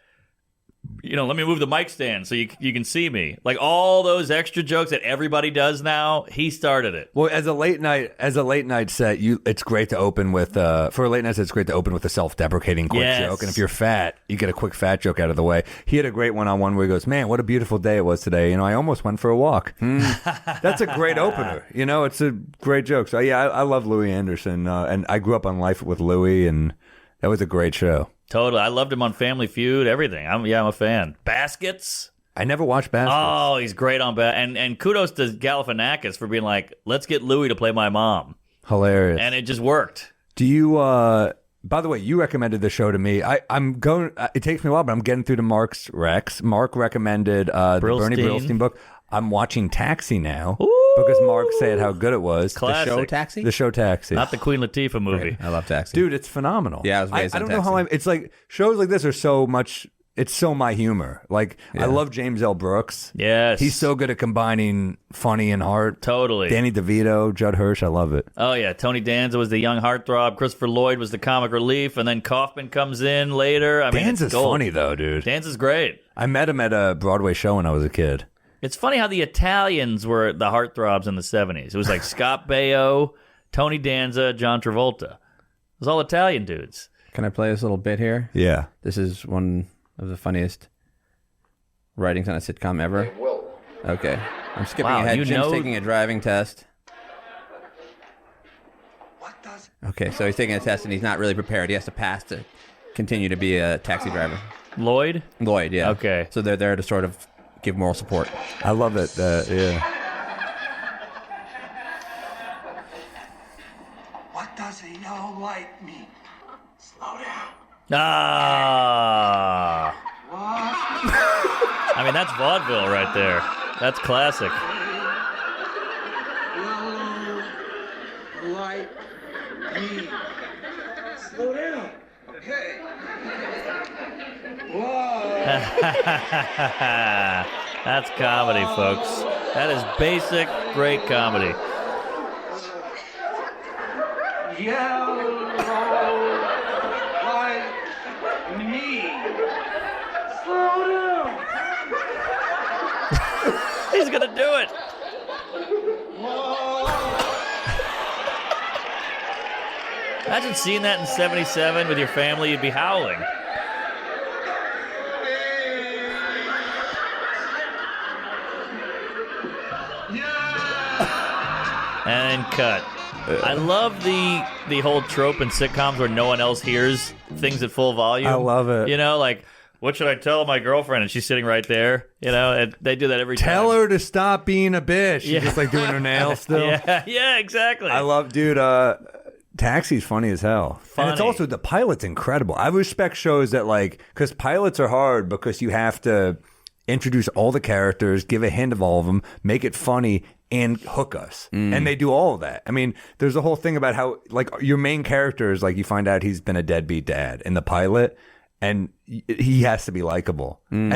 You know, let me move the mic stand so you can see me. Like all those extra jokes that everybody does now, he started it. Well, as a late night set, it's great to open with for a late night set. It's great to open with a self-deprecating quick joke, and if you're fat, you get a quick fat joke out of the way. He had a great one-on-one where he goes, "Man, what a beautiful day it was today. You know, I almost went for a walk." That's a great opener. You know, it's a great joke. So yeah, I love Louie Anderson, and I grew up on Life with Louie, and that was a great show. Totally. I loved him on Family Feud, everything. I'm a fan. Baskets. I never watched Baskets. Oh, he's great on and kudos to Galifianakis for being like, let's get Louie to play my mom. Hilarious. And it just worked. Do you, by the way, you recommended the show to me. I'm going, it takes me a while, but I'm getting through to Mark's Recs. Mark recommended the Bernie Brillstein book. I'm watching Taxi now. Ooh. Because Mark said how good it was. Classic. The show Taxi? The show Taxi. Not the Queen Latifah movie. I love Taxi. Dude, it's phenomenal. Yeah, I was raised I on don't know how it's like, shows like this are so much, it's so my humor. Like, I love James L. Brooks. Yes. He's so good at combining funny and heart. Totally. Danny DeVito, Judd Hirsch, I love it. Oh, yeah. Tony Danza was the young heartthrob. Christopher Lloyd was the comic relief. And then Kaufman comes in later. I mean, Danza's funny, though, dude. Danza's great. I met him at a Broadway show when I was a kid. It's funny how the Italians were the heartthrobs in the 70s. It was like Scott Baio, Tony Danza, John Travolta. It was all Italian dudes. Can I play this little bit here? Yeah. This is one of the funniest writings on a sitcom ever. Okay. I'm skipping ahead. Jim's taking a driving test. Okay, so he's taking a test and he's not really prepared. He has to pass to continue to be a taxi driver. Lloyd, yeah. Okay. So they're there to sort of give moral support. I love it. Yeah. What does a yellow light mean? Slow down. Ah. I mean, that's vaudeville right there. That's classic. Yellow light Slow down. Okay. That's comedy, folks. That is basic, great comedy. Yellow like me. Slow down. He's gonna do it. Imagine seeing that in 77 with your family. You'd be howling. And cut. I love the whole trope in sitcoms where no one else hears things at full volume. I love it. You know, like, what should I tell my girlfriend? And she's sitting right there. You know, and they do that every time. Tell her to stop being a bitch. She's Yeah. just like doing her nails still. Yeah, exactly. I love, dude. Taxi's funny as hell. And it's Funny. also, the pilot's incredible. I respect shows that, like, because pilots are hard because you have to introduce all the characters, give a hint of all of them, make it funny, and hook us. And they do all of that. I mean, there's a whole thing about how, like, your main character is, like, you find out he's been a deadbeat dad in the pilot, and he has to be likable. And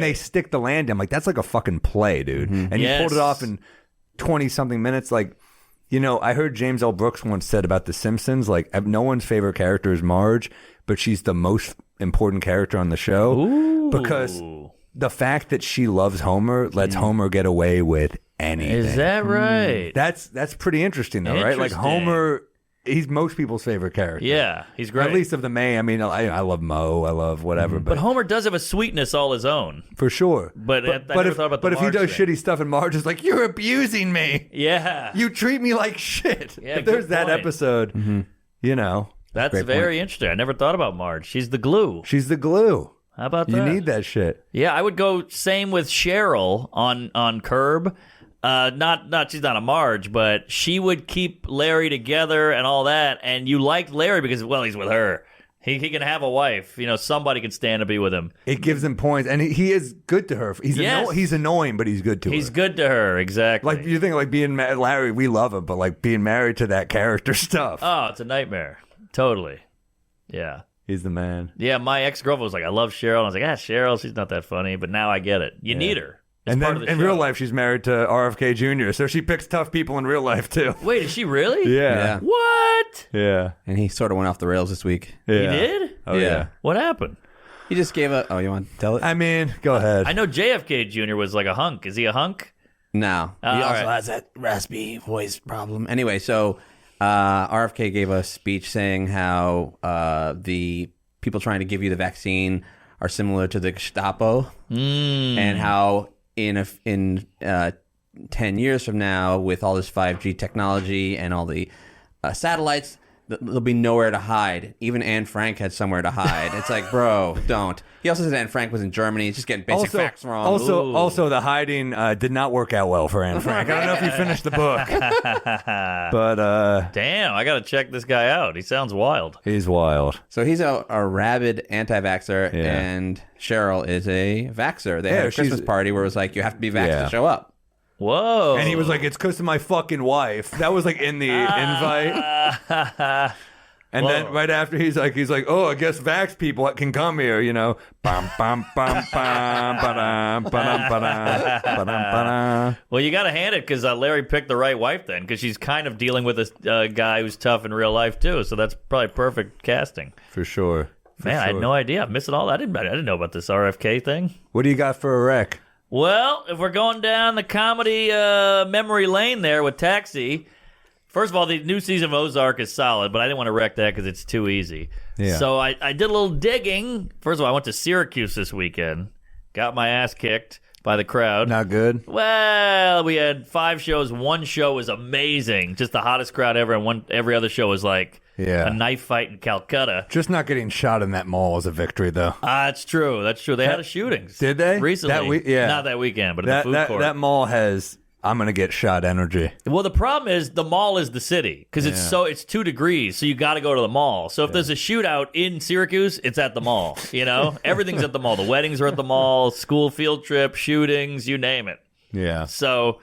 they stick the landing. I'm like, that's like a fucking play, dude. And you pulled it off in 20-something minutes. Like, you know, I heard James L. Brooks once said about The Simpsons, like, no one's favorite character is Marge, but she's the most important character on the show. Because the fact that she loves Homer lets Homer get away with anything. Is that right? That's pretty interesting, though, right? Like, Homer, he's most people's favorite character. Yeah, he's great. At least of the May. I mean, I love Mo. I love whatever. But Homer does have a sweetness all his own. For sure. But I never thought about the But if he Marge does thing. shitty stuff and Marge is like, you're abusing me. Yeah. You treat me like shit. Yeah, if there's good that point. episode, you know. That's Great very interesting. I never thought about Marge. She's the glue. She's the glue. How about You that? need that shit. Yeah, I would go same with Cheryl on Curb. Not she's not a Marge, but she would keep Larry together and all that. And you liked Larry because, well, he's with her. He can have a wife. You know, somebody can stand to be with him. It gives him points, and he is good to her. He's annoying, but he's good to her. He's good to her, exactly. Like, you think, like, being Larry, we love him, but, like, being married to that character stuff. Oh, it's a nightmare. Totally. Yeah. He's the man. Yeah, my ex-girlfriend was like, I love Cheryl. And I was like, Cheryl, she's not that funny. But now I get it. You need her. It's And part then of the in show. real life, she's married to RFK Jr., so she picks tough people in real life, too. Wait, is she really? Yeah. What? Yeah. And he sort of went off the rails this week. Yeah. He did? Oh, yeah. What happened? He just gave a... Oh, you want to tell it? I mean, go ahead. I know JFK Jr. was like a hunk. Is he a hunk? No. He all also right. has that raspy voice problem. Anyway, so RFK gave a speech saying how the people trying to give you the vaccine are similar to the Gestapo, and how in 10 years from now, with all this 5G technology and all the satellites, there'll be nowhere to hide. Even Anne Frank had somewhere to hide. It's like, bro, don't. He also said Anne Frank was in Germany. He's just getting basic facts wrong. Also, the hiding did not work out well for Anne Frank. I don't know if you finished the book, but Damn, I got to check this guy out. He sounds wild. he's wild. So he's a rabid anti-vaxxer, Yeah. and Cheryl is a vaxxer. They Yeah, had a Christmas she's- party where it was like, you have to be vaxxed Yeah. to show up. Whoa. And he was like, "It's because of my fucking wife." That was like in the invite. And then right after he's like, "Oh, I guess vax people can come here," you know. Bum bum bum bum ba-dum, ba-dum, ba-dum, ba-dum, ba-dum. Well, you got to hand it because Larry picked the right wife then, because she's kind of dealing with a guy who's tough in real life too. So that's probably perfect casting. For sure. Man, I had no idea. I'm missing all that. I didn't know about this RFK thing. What do you got for a wreck? Well, if we're going down the comedy memory lane there with Taxi, first of all, the new season of Ozark is solid, but I didn't want to wreck that because it's too easy. Yeah. So I did a little digging. First of all, I went to Syracuse this weekend. Got my ass kicked by the crowd. Not good. Well, we had 5 shows. One show was amazing. Just the hottest crowd ever. And every other show was like a knife fight in Calcutta. Just not getting shot in that mall is a victory, though. That's true. That's true. They had a shootings. Did they? Recently. Yeah. Not that weekend, but at the food court. That mall has, I'm going to get shot energy. Well, the problem is the mall is the city because it's 2 degrees, so you got to go to the mall. So if there's a shootout in Syracuse, it's at the mall. You know, everything's at the mall. The weddings are at the mall, school field trip, shootings, you name it. Yeah. So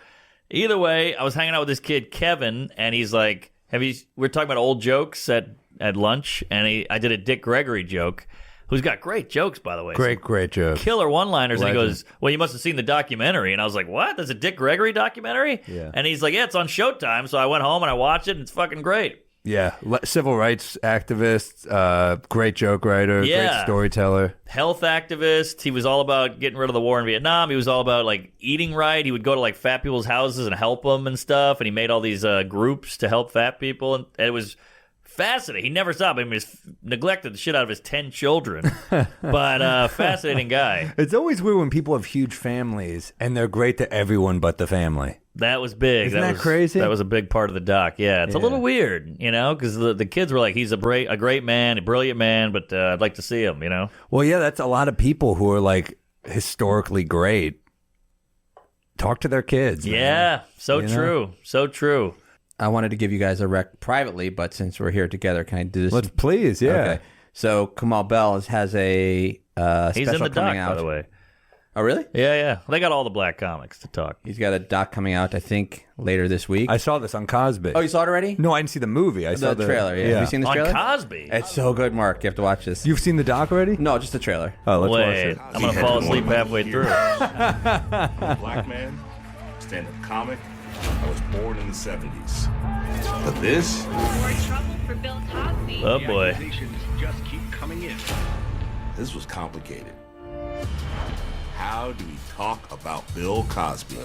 either way, I was hanging out with this kid Kevin, and he's like, We're talking about old jokes at lunch, and I did a Dick Gregory joke, who's got great jokes, by the way. Great joke. Killer one-liners. And he goes, well, you must have seen the documentary. And I was like, what? There's a Dick Gregory documentary? Yeah. And he's like, yeah, it's on Showtime. So I went home and I watched it, and it's fucking great. Yeah, civil rights activist, great joke writer, great storyteller. Health activist. He was all about getting rid of the war in Vietnam. He was all about, like, eating right. He would go to, like, fat people's houses and help them and stuff. And he made all these groups to help fat people. And it was fascinating. He never stopped. I mean, he neglected the shit out of his 10 children. But fascinating guy. It's always weird when people have huge families and they're great to everyone but the family. That was big. Isn't that crazy? That was a big part of the doc. Yeah, it's a little weird, because the kids were like, he's a great man, a brilliant man, but I'd like to see him, Well, yeah, that's a lot of people who are like historically great. Talk to their kids. Man. Yeah, so true. So true. I wanted to give you guys a rec privately, but since we're here together, can I do this? Let's please, yeah. Okay. So Kamal Bell has a He's special in the doc, coming out. by the way. Oh, really? Yeah. They got all the black comics to talk. He's got a doc coming out, I think, later this week. I saw this on Cosby. Oh, you saw it already? No, I didn't see the movie. I saw the trailer. Yeah. Have you seen this trailer? On Cosby? It's so good, Mark. You have to watch this. You've seen the doc already? No, just the trailer. Oh, let's watch Wait, it. I'm going to fall asleep halfway through. Black man, stand-up comic. I was born in the 70s. But this? More trouble for Bill Cosby. Oh, boy. Just keep coming in. This was complicated. How do we talk about Bill Cosby?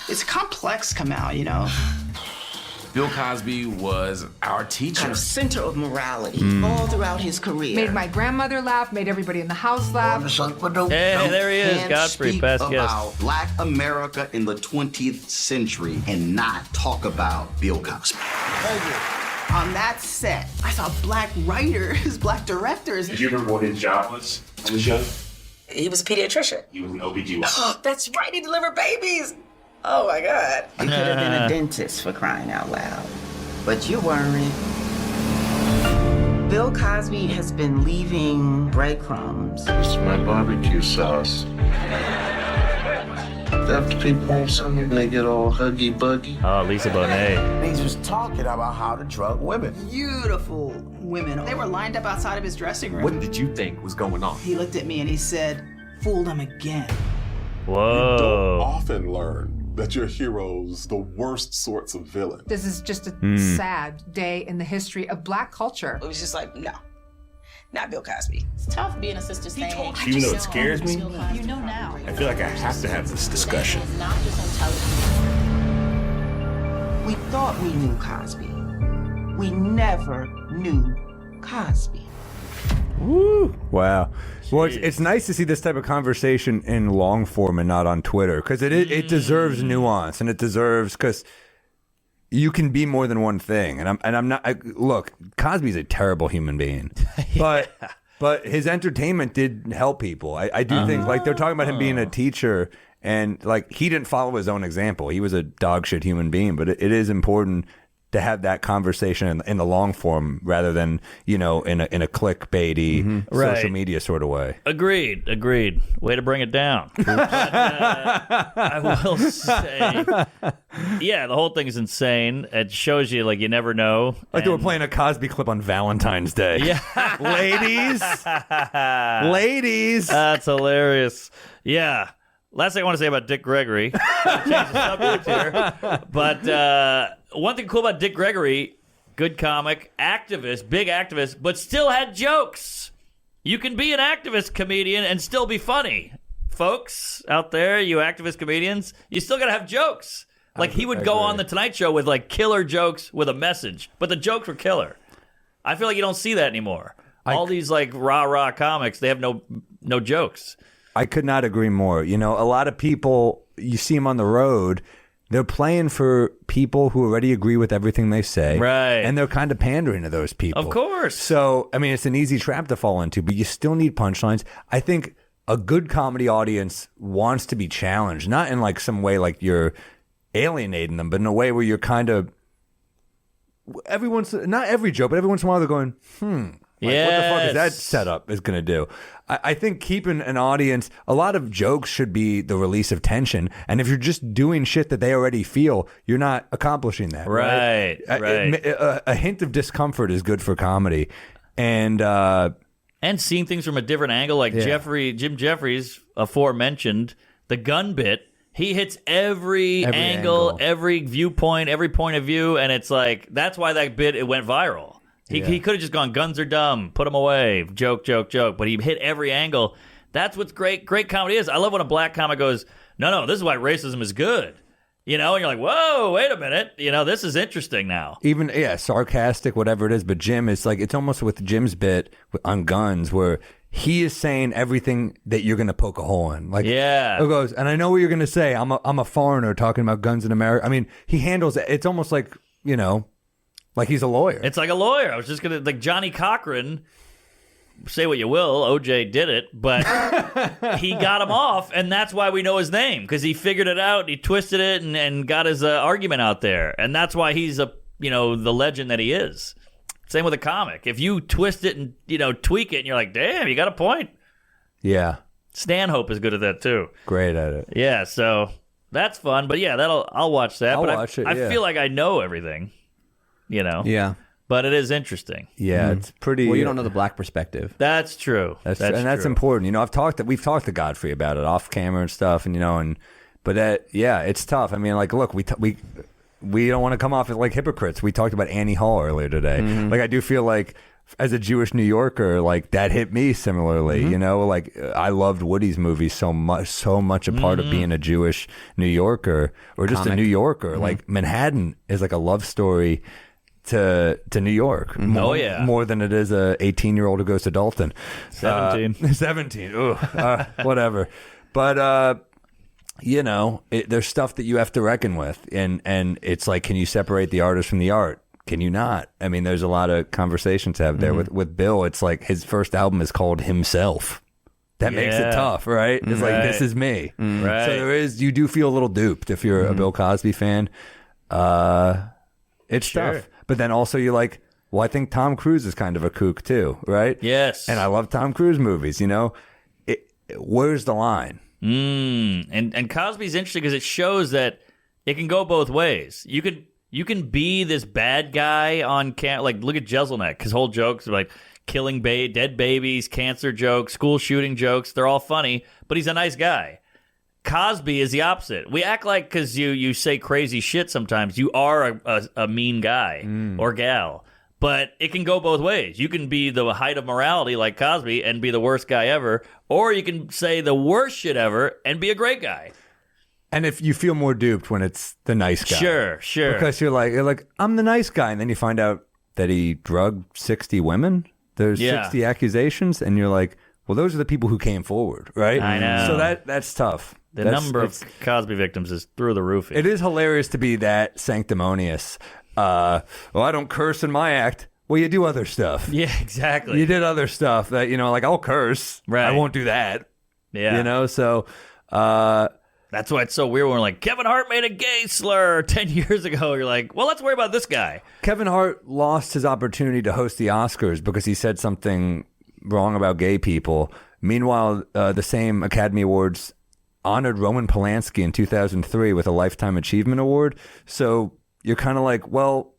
It's complex, Kamal, Bill Cosby was our teacher. Kind of center of morality all throughout his career. Made my grandmother laugh, made everybody in the house laugh. Hey, there he is, Godfrey, past guest. About Black America in the 20th century and not talk about Bill Cosby. On that set, I saw black writers, black directors. Did you remember what his job was on the show? He was a pediatrician. He was an OBGYN. Oh, that's right, he delivered babies. Oh my God. You could have been a dentist for crying out loud. But you weren't. Bill Cosby has been leaving breadcrumbs. It's my barbecue sauce. After people want something, they get all huggy-buggy. Oh, Lisa Bonet. He was talking about how to drug women. Beautiful women. They were lined up outside of his dressing room. What did you think was going on? He looked at me and he said, fooled him again. Whoa. You don't often learn that your hero's the worst sorts of villains. This is just a sad day in the history of black culture. It was just like, no, not Bill Cosby. It's tough being a sister saying. Even though it scares me, You know now. I feel like I have to have this discussion. Not just on television. We thought we knew Cosby. We never knew Cosby. Woo! Wow. Well, it's nice to see this type of conversation in long form and not on Twitter because it deserves nuance and it deserves because you can be more than one thing. And I'm not. Look, Cosby's a terrible human being, but his entertainment did help people. I do think like they're talking about him being a teacher and like he didn't follow his own example. He was a dog shit human being, but it is important to have that conversation in the long form rather than, in a clickbaity social media sort of way. Agreed. Way to bring it down. But, I will say, the whole thing is insane. It shows you, like, you never know. Like they were playing a Cosby clip on Valentine's Day. Yeah. Ladies. That's hilarious. Yeah. Last thing I want to say about Dick Gregory. Change the subject here. But one thing cool about Dick Gregory, good comic, activist, big activist, but still had jokes. You can be an activist comedian and still be funny. Folks out there, you activist comedians, you still got to have jokes. Like he would go on The Tonight Show with like killer jokes with a message, but the jokes were killer. I feel like you don't see that anymore. All these like rah-rah comics, they have no jokes. I could not agree more. A lot of people, you see them on the road, they're playing for people who already agree with everything they say. Right. And they're kind of pandering to those people. Of course. So, I mean, it's an easy trap to fall into, but you still need punchlines. I think a good comedy audience wants to be challenged, not in like some way like you're alienating them, but in a way where you're kind of, not every joke, but every once in a while they're going, Like, what the fuck is that setup is going to do? I think keeping an audience, a lot of jokes should be the release of tension. And if you're just doing shit that they already feel, you're not accomplishing that. Right. A hint of discomfort is good for comedy. And seeing things from a different angle, like Jim Jefferies, aforementioned, the gun bit, he hits every angle, every viewpoint, every point of view, and it's like, that's why that bit, it went viral. He could have just gone, guns are dumb, put them away, joke, but he hit every angle. That's what's great comedy is. I love when a black comic goes, no, this is why racism is good. You know, and you're like, whoa, wait a minute. You know, this is interesting now. Even, sarcastic, whatever it is. But Jim, it's like, it's almost with Jim's bit on guns where he is saying everything that you're going to poke a hole in. Like, it goes, and I know what you're going to say. I'm a foreigner talking about guns in America. I mean, he handles it. It's almost like, like he's a lawyer. It's like a lawyer. I was just going to, like Johnny Cochran, say what you will, OJ did it, but he got him off, and that's why we know his name, because he figured it out, he twisted it, and got his argument out there. And that's why he's the legend that he is. Same with a comic. If you twist it and, tweak it, and you're like, damn, you got a point. Yeah. Stanhope is good at that, too. Great at it. Yeah, so that's fun. But, yeah, I'll watch that. I'll watch it, I feel like I know everything. Yeah. But it is interesting. Yeah, it's pretty. Well, you don't know the black perspective. That's true. That's true. important. We've talked to Godfrey about it off camera and stuff, but it's tough. I mean, like, look, we don't want to come off as like hypocrites. We talked about Annie Hall earlier today. Mm-hmm. Like, I do feel like as a Jewish New Yorker, like that hit me similarly. Mm-hmm. Like I loved Woody's movies so much a part of being a Jewish New Yorker or just a New Yorker. Mm-hmm. Like Manhattan is like a love story to New York. More than it is a 18-year-old who goes to Dalton. 17. Ooh, whatever. But there's stuff that you have to reckon with, and it's like, can you separate the artist from the art? Can you not? I mean, there's a lot of conversations to have there. With Bill, it's like his first album is called Himself. That makes it tough, right? It's like, this is me. Right. So you do feel a little duped if you're a Bill Cosby fan. It's tough. But then also you're like, well, I think Tom Cruise is kind of a kook too, right? Yes. And I love Tom Cruise movies, where's the line? And Cosby's interesting because it shows that it can go both ways. You can be this bad guy on camera, like look at Jeselnik. His whole jokes are like killing dead babies, cancer jokes, school shooting jokes. They're all funny, but he's a nice guy. Cosby is the opposite. We act like because you say crazy shit sometimes, you are a mean guy or gal. But it can go both ways. You can be the height of morality like Cosby and be the worst guy ever, or you can say the worst shit ever and be a great guy. And if you feel more duped when it's the nice guy. Sure. Because you're like, I'm the nice guy. And then you find out that he drugged 60 women. There's 60 accusations. And you're like, well, those are the people who came forward, right? I know. So that's tough. The number of Cosby victims is through the roof. It is hilarious to be that sanctimonious. Well, I don't curse in my act. Well, you do other stuff. Yeah, exactly. You did other stuff that, like I'll curse. Right. I won't do that. Yeah. So that's why it's so weird when we're like, Kevin Hart made a gay slur 10 years ago. You're like, well, let's worry about this guy. Kevin Hart lost his opportunity to host the Oscars because he said something wrong about gay people. Meanwhile, the same Academy Awards honored Roman Polanski in 2003 with a Lifetime Achievement Award. So you're kind of like, well,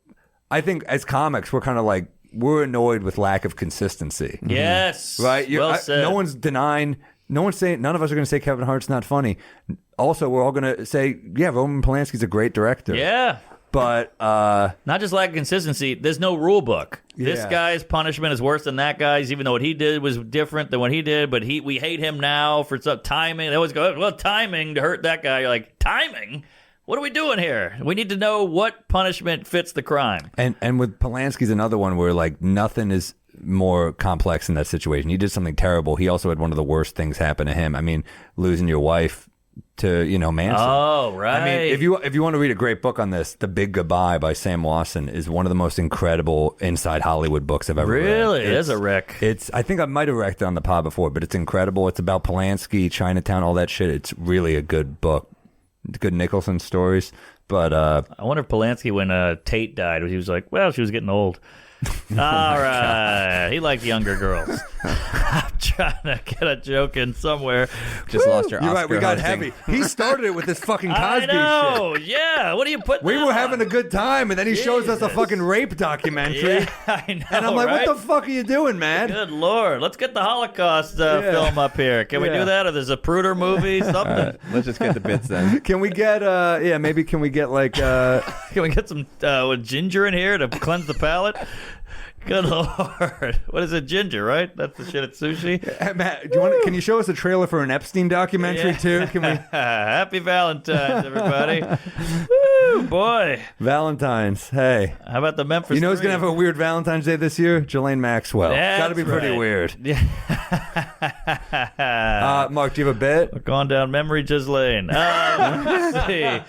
I think as comics, we're kind of like, we're annoyed with lack of consistency. Yes. Right? Well said. No one's denying, none of us are going to say Kevin Hart's not funny. Also, we're all going to say, yeah, Roman Polanski's a great director. Yeah. But not just lack of consistency, there's no rule book. This Yeah. guy's punishment is worse than that guy's, even though what he did was different than what he did, but we hate him now for some timing. They always go, well, timing to hurt that guy. You're like, timing? What are we doing here? We need to know what punishment fits the crime. And with Polanski's another one where like nothing is more complex in that situation. He did something terrible. He also had one of the worst things happen to him. I mean, losing your wife to, Manson. Oh, right. I mean, if you want to read a great book on this, The Big Goodbye by Sam Wasson is one of the most incredible inside Hollywood books I've ever read. Really? It is a wreck. I think I might have wrecked it on the pod before, but it's incredible. It's about Polanski, Chinatown, all that shit. It's really a good book. Good Nicholson stories. But I wonder if Polanski, when Tate died, he was like, well, she was getting old. All right. He liked younger girls. I'm trying to get a joke in somewhere. Just lost your Oscar. You're right. We got hosting. heavy. He started it with this fucking Cosby I know. shit. Yeah. What do you put? We were having a good time, and then he shows us a fucking rape documentary. Yeah, I know. And I'm like, right? what the fuck are you doing, man? Good Lord. Let's get the Holocaust film up here. Can we do that? Or there's a Pruder movie? Something. All right, let's just get the bits then. Can we get, maybe can we get like... Can we get some ginger in here to cleanse the palate? Good Lord. What is it? Ginger, right? That's the shit at sushi. Hey, Matt, can you show us a trailer for an Epstein documentary too? Can we? Happy Valentine's, everybody. Woo, boy. Valentine's. Hey. How about the Memphis You know who's 3? going to have a weird Valentine's Day this year? Ghislaine Maxwell. Got to be pretty weird. Yeah. Mark, do you have a bit? We're going down memory Ghislaine. Let's see.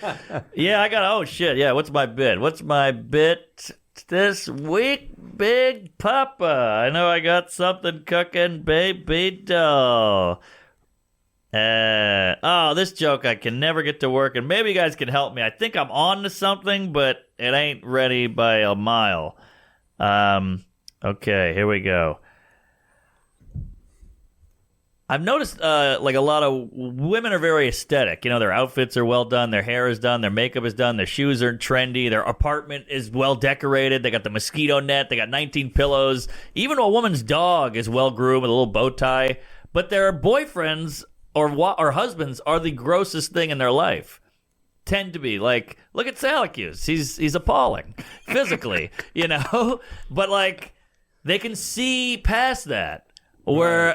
Yeah, I got, oh shit. Yeah, what's my bit? What's my bit this week? Big Papa. I know I got something cooking, baby doll. This joke I can never get to work, and maybe you guys can help me. I think I'm on to something, but it ain't ready by a mile. Okay, here we go. I've noticed, like a lot of women are very aesthetic. You know, their outfits are well done, their hair is done, their makeup is done, their shoes are trendy, their apartment is well decorated. They got the mosquito net, they got 19 pillows. Even a woman's dog is well groomed with a little bow tie. But their boyfriends or husbands are the grossest thing in their life. Tend to be like, look at Salacuse. He's appalling physically, you know. But like, they can see past that. Where,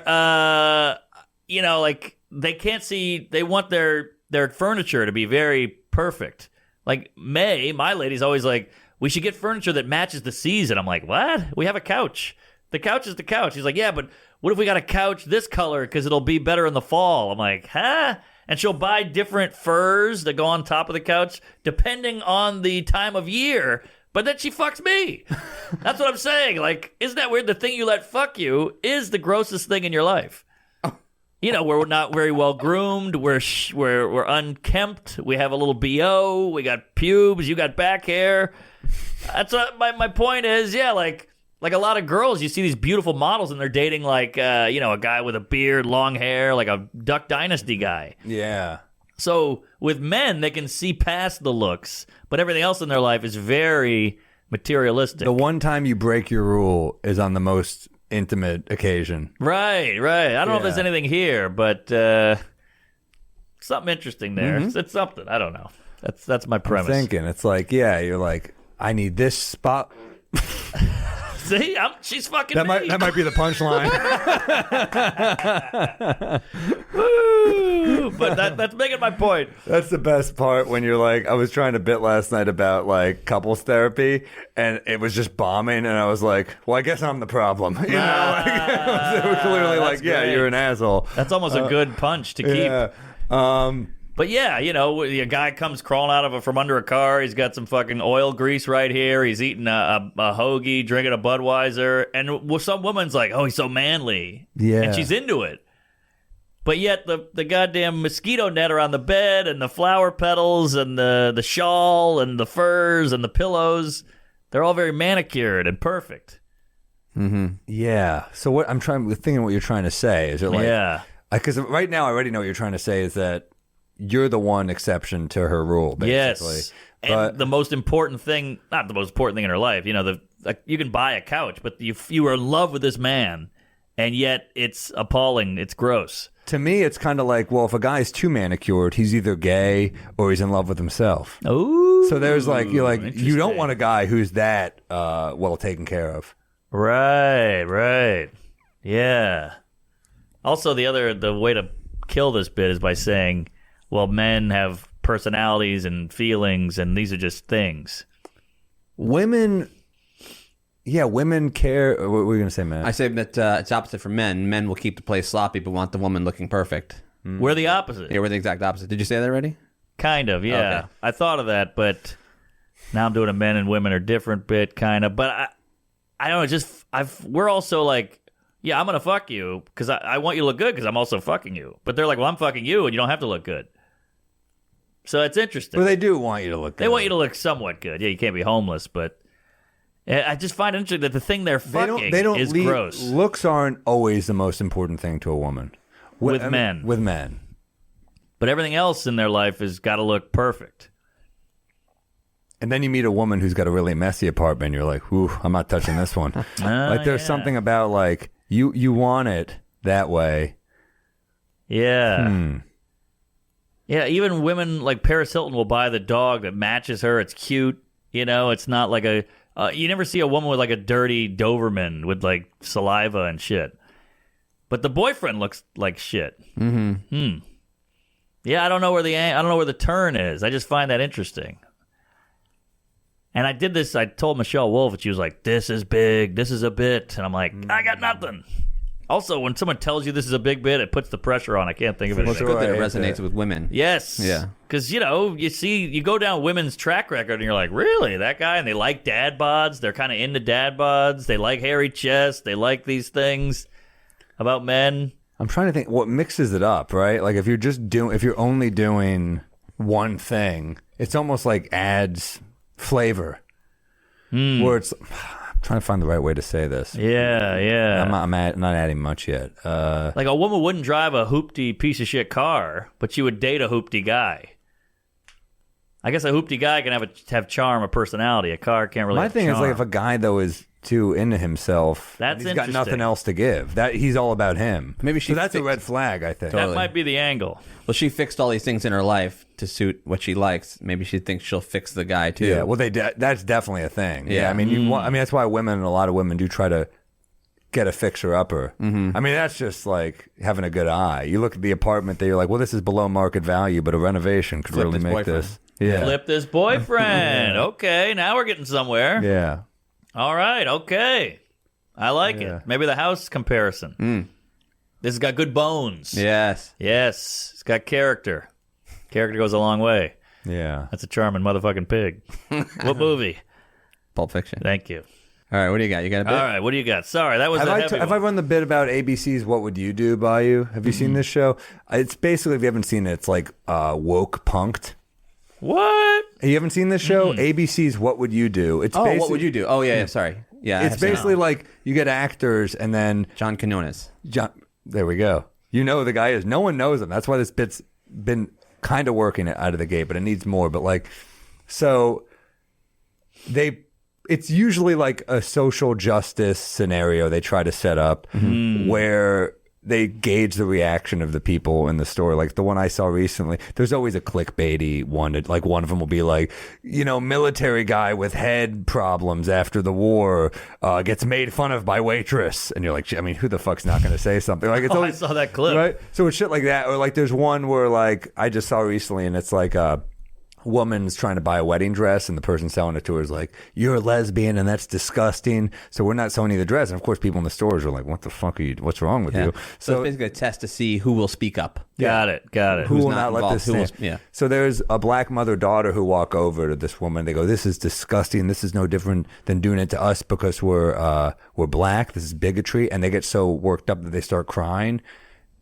you know, like, they can't see, they want their furniture to be very perfect. Like, May, my lady's always like, we should get furniture that matches the season. I'm like, what? We have a couch. The couch is the couch. She's like, yeah, but what if we got a couch this color because it'll be better in the fall? I'm like, huh? And she'll buy different furs that go on top of the couch depending on the time of year. But then she fucks me. That's what I'm saying. Like, isn't that weird? The thing you let fuck you is the grossest thing in your life. You know, we're not very well groomed. We're unkempt. We have a little BO. We got pubes. You got back hair. That's what my point is. Yeah, like a lot of girls, you see these beautiful models and they're dating like, you know, a guy with a beard, long hair, like a Duck Dynasty guy. Yeah. So with men, they can see past the looks, but everything else in their life is very materialistic. The one time you break your rule is on the most intimate occasion. Right. I don't know if there's anything here, but something interesting there. Mm-hmm. It's something. I don't know. That's my premise. I'm thinking. It's like, yeah, you're like, I need this spot. See, she's fucking me. That might be the punchline. Woo! But that's making my point. That's the best part when you're like, I was trying to bit last night about like couples therapy, and it was just bombing, and I was like, well, I guess I'm the problem. You know, like, it was clearly like, yeah, great. You're an asshole. That's almost a good punch to keep. Yeah. But yeah, you know, a guy comes crawling out from under a car. He's got some fucking oil grease right here. He's eating a hoagie, drinking a Budweiser. And some woman's like, oh, he's so manly. Yeah. And she's into it. But yet the goddamn mosquito net around the bed and the flower petals and the shawl and the furs and the pillows, they're all very manicured and perfect. Mm-hmm. Yeah. So what I'm thinking what you're trying to say is it like, yeah. Because right now I already know what you're trying to say is that you're the one exception to her rule, basically. Yes. And the most important thing, not the most important thing in her life, you know, you can buy a couch, but you are in love with this man, and yet it's appalling. It's gross. To me, it's kind of like, well, if a guy's too manicured, he's either gay or he's in love with himself. Ooh. So there's like, you don't want a guy who's that well taken care of. Right. Yeah. Also, the way to kill this bit is by saying, well, men have personalities and feelings, and these are just things. Women care. What were you going to say, man? I say that it's opposite for men. Men will keep the place sloppy, but want the woman looking perfect. We're the opposite. Yeah, we're the exact opposite. Did you say that already? Kind of, yeah. Okay. I thought of that, but now I'm doing a men and women are different bit, kind of. But I don't know, we're also like, yeah, I'm going to fuck you because I want you to look good because I'm also fucking you. But they're like, well, I'm fucking you and you don't have to look good. So it's interesting. Well, they do want you to look good. They want you to look somewhat good. Yeah, you can't be homeless, but I just find it interesting that the thing they're fucking is gross. Looks aren't always the most important thing to a woman. With men. With men. But everything else in their life has got to look perfect. And then you meet a woman who's got a really messy apartment. You're like, "Ooh, I'm not touching this one." Like there's something about like you want it that way. Yeah. Yeah, even women like Paris Hilton will buy the dog that matches her. It's cute. It's not like you never see a woman with like a dirty Doberman with like saliva and shit. But the boyfriend looks like shit. Mm-hmm. Yeah, I don't know where the turn is. I just find that interesting. And I did this. I told Michelle Wolf, and she was like, "This is big. This is a bit." And I'm like, "I got nothing." Also, when someone tells you this is a big bit, it puts the pressure on. I can't think of it. It's good that it resonates with women. Yes. Yeah. Because, you go down women's track record and you're like, really? That guy? And they like dad bods. They're kind of into dad bods. They like hairy chests. They like these things about men. I'm trying to think what mixes it up, right? Like if you're only doing one thing, it's almost like adds flavor. Where it's... I'm trying to find the right way to say this. Yeah. I'm not adding much yet. Like a woman wouldn't drive a hoopty piece of shit car, but she would date a hoopty guy. I guess a hoopty guy can have charm or personality. A car can't really. My have thing charm. is like if a guy though is too into himself, That's he's got interesting. nothing else to give. That he's all about him. Maybe so that's a red flag. I think That might be the angle. Well, she fixed all these things in her life to suit what she likes. Maybe she thinks she'll fix the guy too. Yeah, well, that's definitely a thing. Yeah. I mean, that's why a lot of women do try to get a fixer-upper. Mm-hmm. I mean, that's just like having a good eye. You look at the apartment that you're like, well, this is below market value, but a renovation could really make this. Yeah. Flip this boyfriend. Okay, now we're getting somewhere. Yeah. All right, okay. I like it. Maybe the house comparison. This has got good bones. Yes. It's got character. Character goes a long way. Yeah. That's a charming motherfucking pig. What movie? Pulp Fiction. Thank you. All right, what do you got? You got a bit? All right, what do you got? Sorry, that was a heavy have I run the bit about ABC's What Would You Do by you? Have you seen this show? It's basically, if you haven't seen it, it's like woke punked. What? You haven't seen this show? ABC's What Would You Do? It's What Would You Do? Oh, yeah, sorry. Yeah, it's basically like you get actors and then... John Quinones. There we go. You know who the guy is. No one knows him. That's why this bit's been kind of working it out of the gate, but it needs more. But like, so it's usually like a social justice scenario they try to set up where they gauge the reaction of the people in the store. Like the one I saw recently, there's always a clickbaity one. Like one of them will be like, military guy with head problems after the war gets made fun of by waitress. And you're like, I mean, who the fuck's not going to say something? Like it's always, I saw that clip. right? So it's shit like that. Or like there's one where like I just saw recently and it's like woman's trying to buy a wedding dress and the person selling it to her is like, you're a lesbian and that's disgusting, so we're not selling you the dress. And of course people in the stores are like, what the fuck what's wrong with you? So it's basically a test to see who will speak up. Got it. Who will not let this stand? So there's a black mother-daughter who walk over to this woman. They go, this is disgusting. This is no different than doing it to us because we're black. This is bigotry. And they get so worked up that they start crying.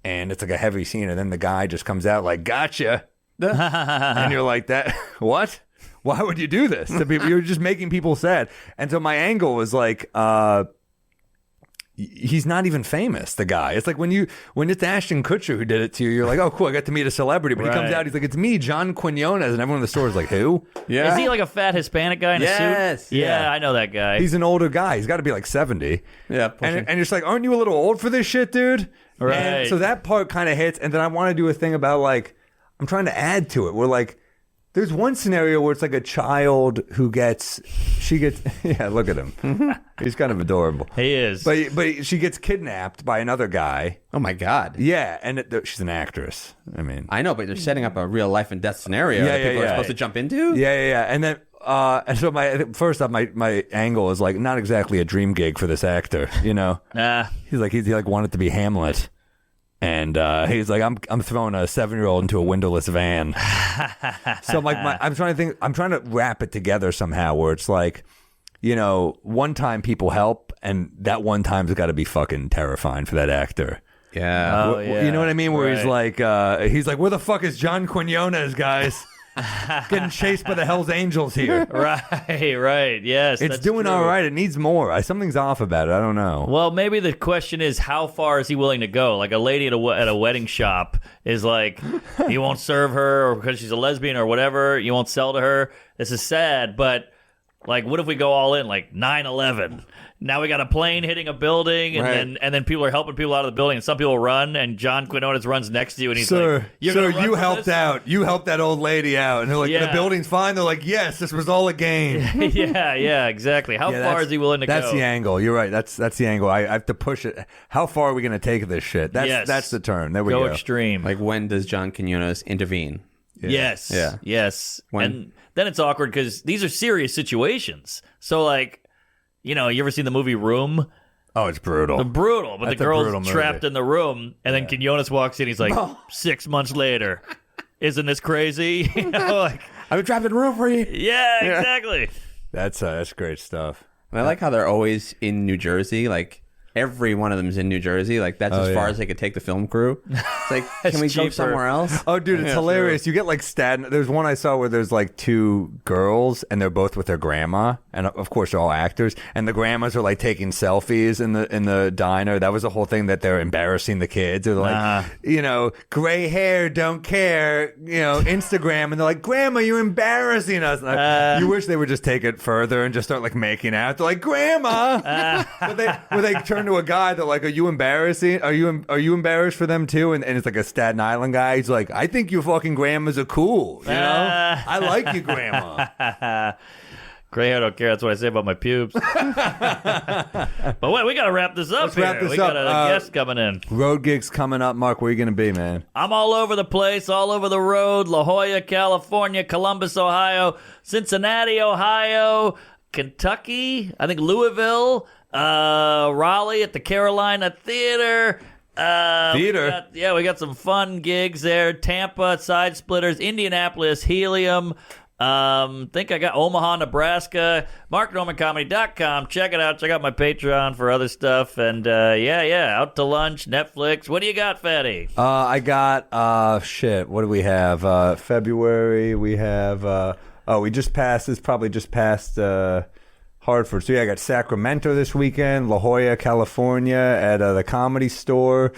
And it's like a heavy scene. And then the guy just comes out like, gotcha. And you're like, that what? Why would you do this to people? You're just making people sad. And so my angle was like, he's not even famous, the guy. It's like when it's Ashton Kutcher who did it to you, you're like, oh cool, I got to meet a celebrity. But he comes out, he's like, it's me, John Quinones, and everyone in the store is like, who? Yeah. Is he like a fat Hispanic guy in a suit? Yeah, I know that guy. He's an older guy. He's got to be like 70. Yeah. And you're just like, aren't you a little old for this shit, dude? Right. And so that part kind of hits. And then I want to do a thing about like, I'm trying to add to it. We're like, there's one scenario where it's like a child who gets, yeah, look at him. He's kind of adorable. He is. But she gets kidnapped by another guy. Oh my God. Yeah, and she's an actress. I mean, I know, but they're setting up a real life and death scenario that people are supposed to jump into. Yeah. And then, and so first off, my angle is like not exactly a dream gig for this actor, He's like he wanted to be Hamlet. And he's like, I'm throwing a 7-year-old into a windowless van. So I'm like, I'm trying to wrap it together somehow where it's like, one time people help, and that one time's got to be fucking terrifying for that actor. Yeah. You know what I mean? Where he's like, where the fuck is John Quinones, guys? Getting chased by the Hell's Angels here. Right. Yes, It's that's doing true. all right. It needs more. Something's off about it. I don't know. Well, maybe the question is, how far is he willing to go? Like a lady at a wedding shop is like, you won't serve her or because she's a lesbian or whatever, you won't sell to her. This is sad, but like, what if we go all in, like 9/11? Now we got a plane hitting a building, and then people are helping people out of the building, and some people run, and John Quinones runs next to you, and he's like, Sir, gonna run you for helped this?" out. You helped that old lady out. And they're like, the building's fine. They're like, yes, this was all a game. yeah, exactly. How far is he willing to go? That's the angle. You're right. That's the angle. I have to push it. How far are we going to take this shit? That's the term. There we go. Go extreme. Like, when does John Quinones intervene? Yes. And then it's awkward because these are serious situations. So, like, you ever seen the movie Room? Oh, it's brutal. But That's the girl's brutal trapped in the room, and then Quinones walks in. He's like, 6 months later, isn't this crazy? Like, I've been trapped in the room for you. Yeah, exactly. That's great stuff. And I like how they're always in New Jersey. Like, every one of them is in New Jersey. Like, that's as far as they could take the film crew. It's like, can we go somewhere else? Oh, dude, it's hilarious. You get like Staten. There's one I saw where there's like two girls, and they're both with their grandma, and of course they're all actors. And the grandmas are like taking selfies in the diner. That was the whole thing, that they're embarrassing the kids. They're like, gray hair, don't care. Instagram, and they're like, Grandma, you're embarrassing us. You wish they would just take it further and just start like making out. They're like, Grandma. But they turn to a guy, they're like, are you embarrassing? Are you embarrassed for them too? And it's like a Staten Island guy. He's like, I think your fucking grandmas are cool. I like you, Grandma. Gray hair, don't care. That's what I say about my pubes. But wait, we got to wrap this up. Let's wrap this we up. got a guest coming in. Road gigs coming up. Mark, where are you going to be, man? I'm all over the place, all over the road. La Jolla, California, Columbus, Ohio, Cincinnati, Ohio, Kentucky, I think Louisville, Raleigh at the Carolina Theater. We got some fun gigs there. Tampa, Side Splitters, Indianapolis, Helium. Think I got Omaha, Nebraska. MarkNormanComedy.com. Check it out. Check out my Patreon for other stuff. And out to lunch, Netflix. What do you got, Fatty? I got what do we have? February. We have we just passed. It's probably just past Hartford. So I got Sacramento this weekend, La Jolla, California at the Comedy Store.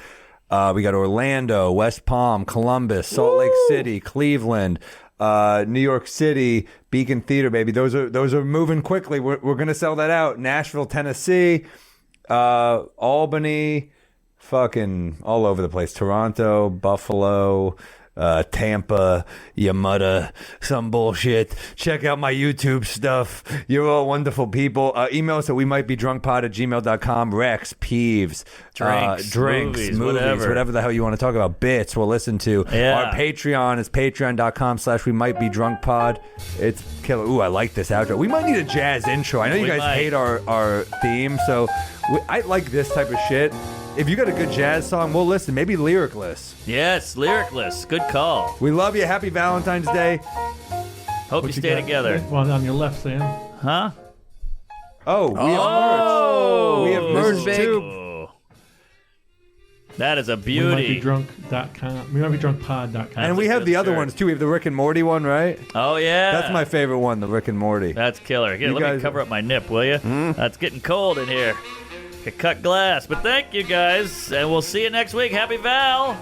We got Orlando, West Palm, Columbus, Salt Lake City, Cleveland, New York City, Beacon Theater, baby. Those are moving quickly. We're gonna sell that out. Nashville, Tennessee, Albany, fucking all over the place. Toronto, Buffalo, Tampa, Yamada, some bullshit. Check out my YouTube stuff. You're all wonderful people. Email us at wemightbedrunkpod@gmail.com. Rex, Peeves, drinks, movies, whatever the hell you want to talk about. Bits we'll listen to. Our Patreon is patreon.com/wemightbedrunkpod. It's killer. Ooh, I like this outro. We might need a jazz intro. I know you guys hate our theme, so I like this type of shit. If you got a good jazz song, we'll listen. Maybe lyricless. Yes, lyricless. Good call. We love you. Happy Valentine's Day. Hope you stay together. One on your left, Sam. Huh? Oh, we have merch too. That is a beauty. WeMightBeDrunk.com. WeMightBeDrunkPod.com. And we have the other ones too. We have the Rick and Morty one, right? Oh, yeah. That's my favorite one, the Rick and Morty. That's killer. Here, let me cover up my nip, will you? That's getting cold in here. Cut glass. But thank you, guys. And we'll see you next week. Happy Val.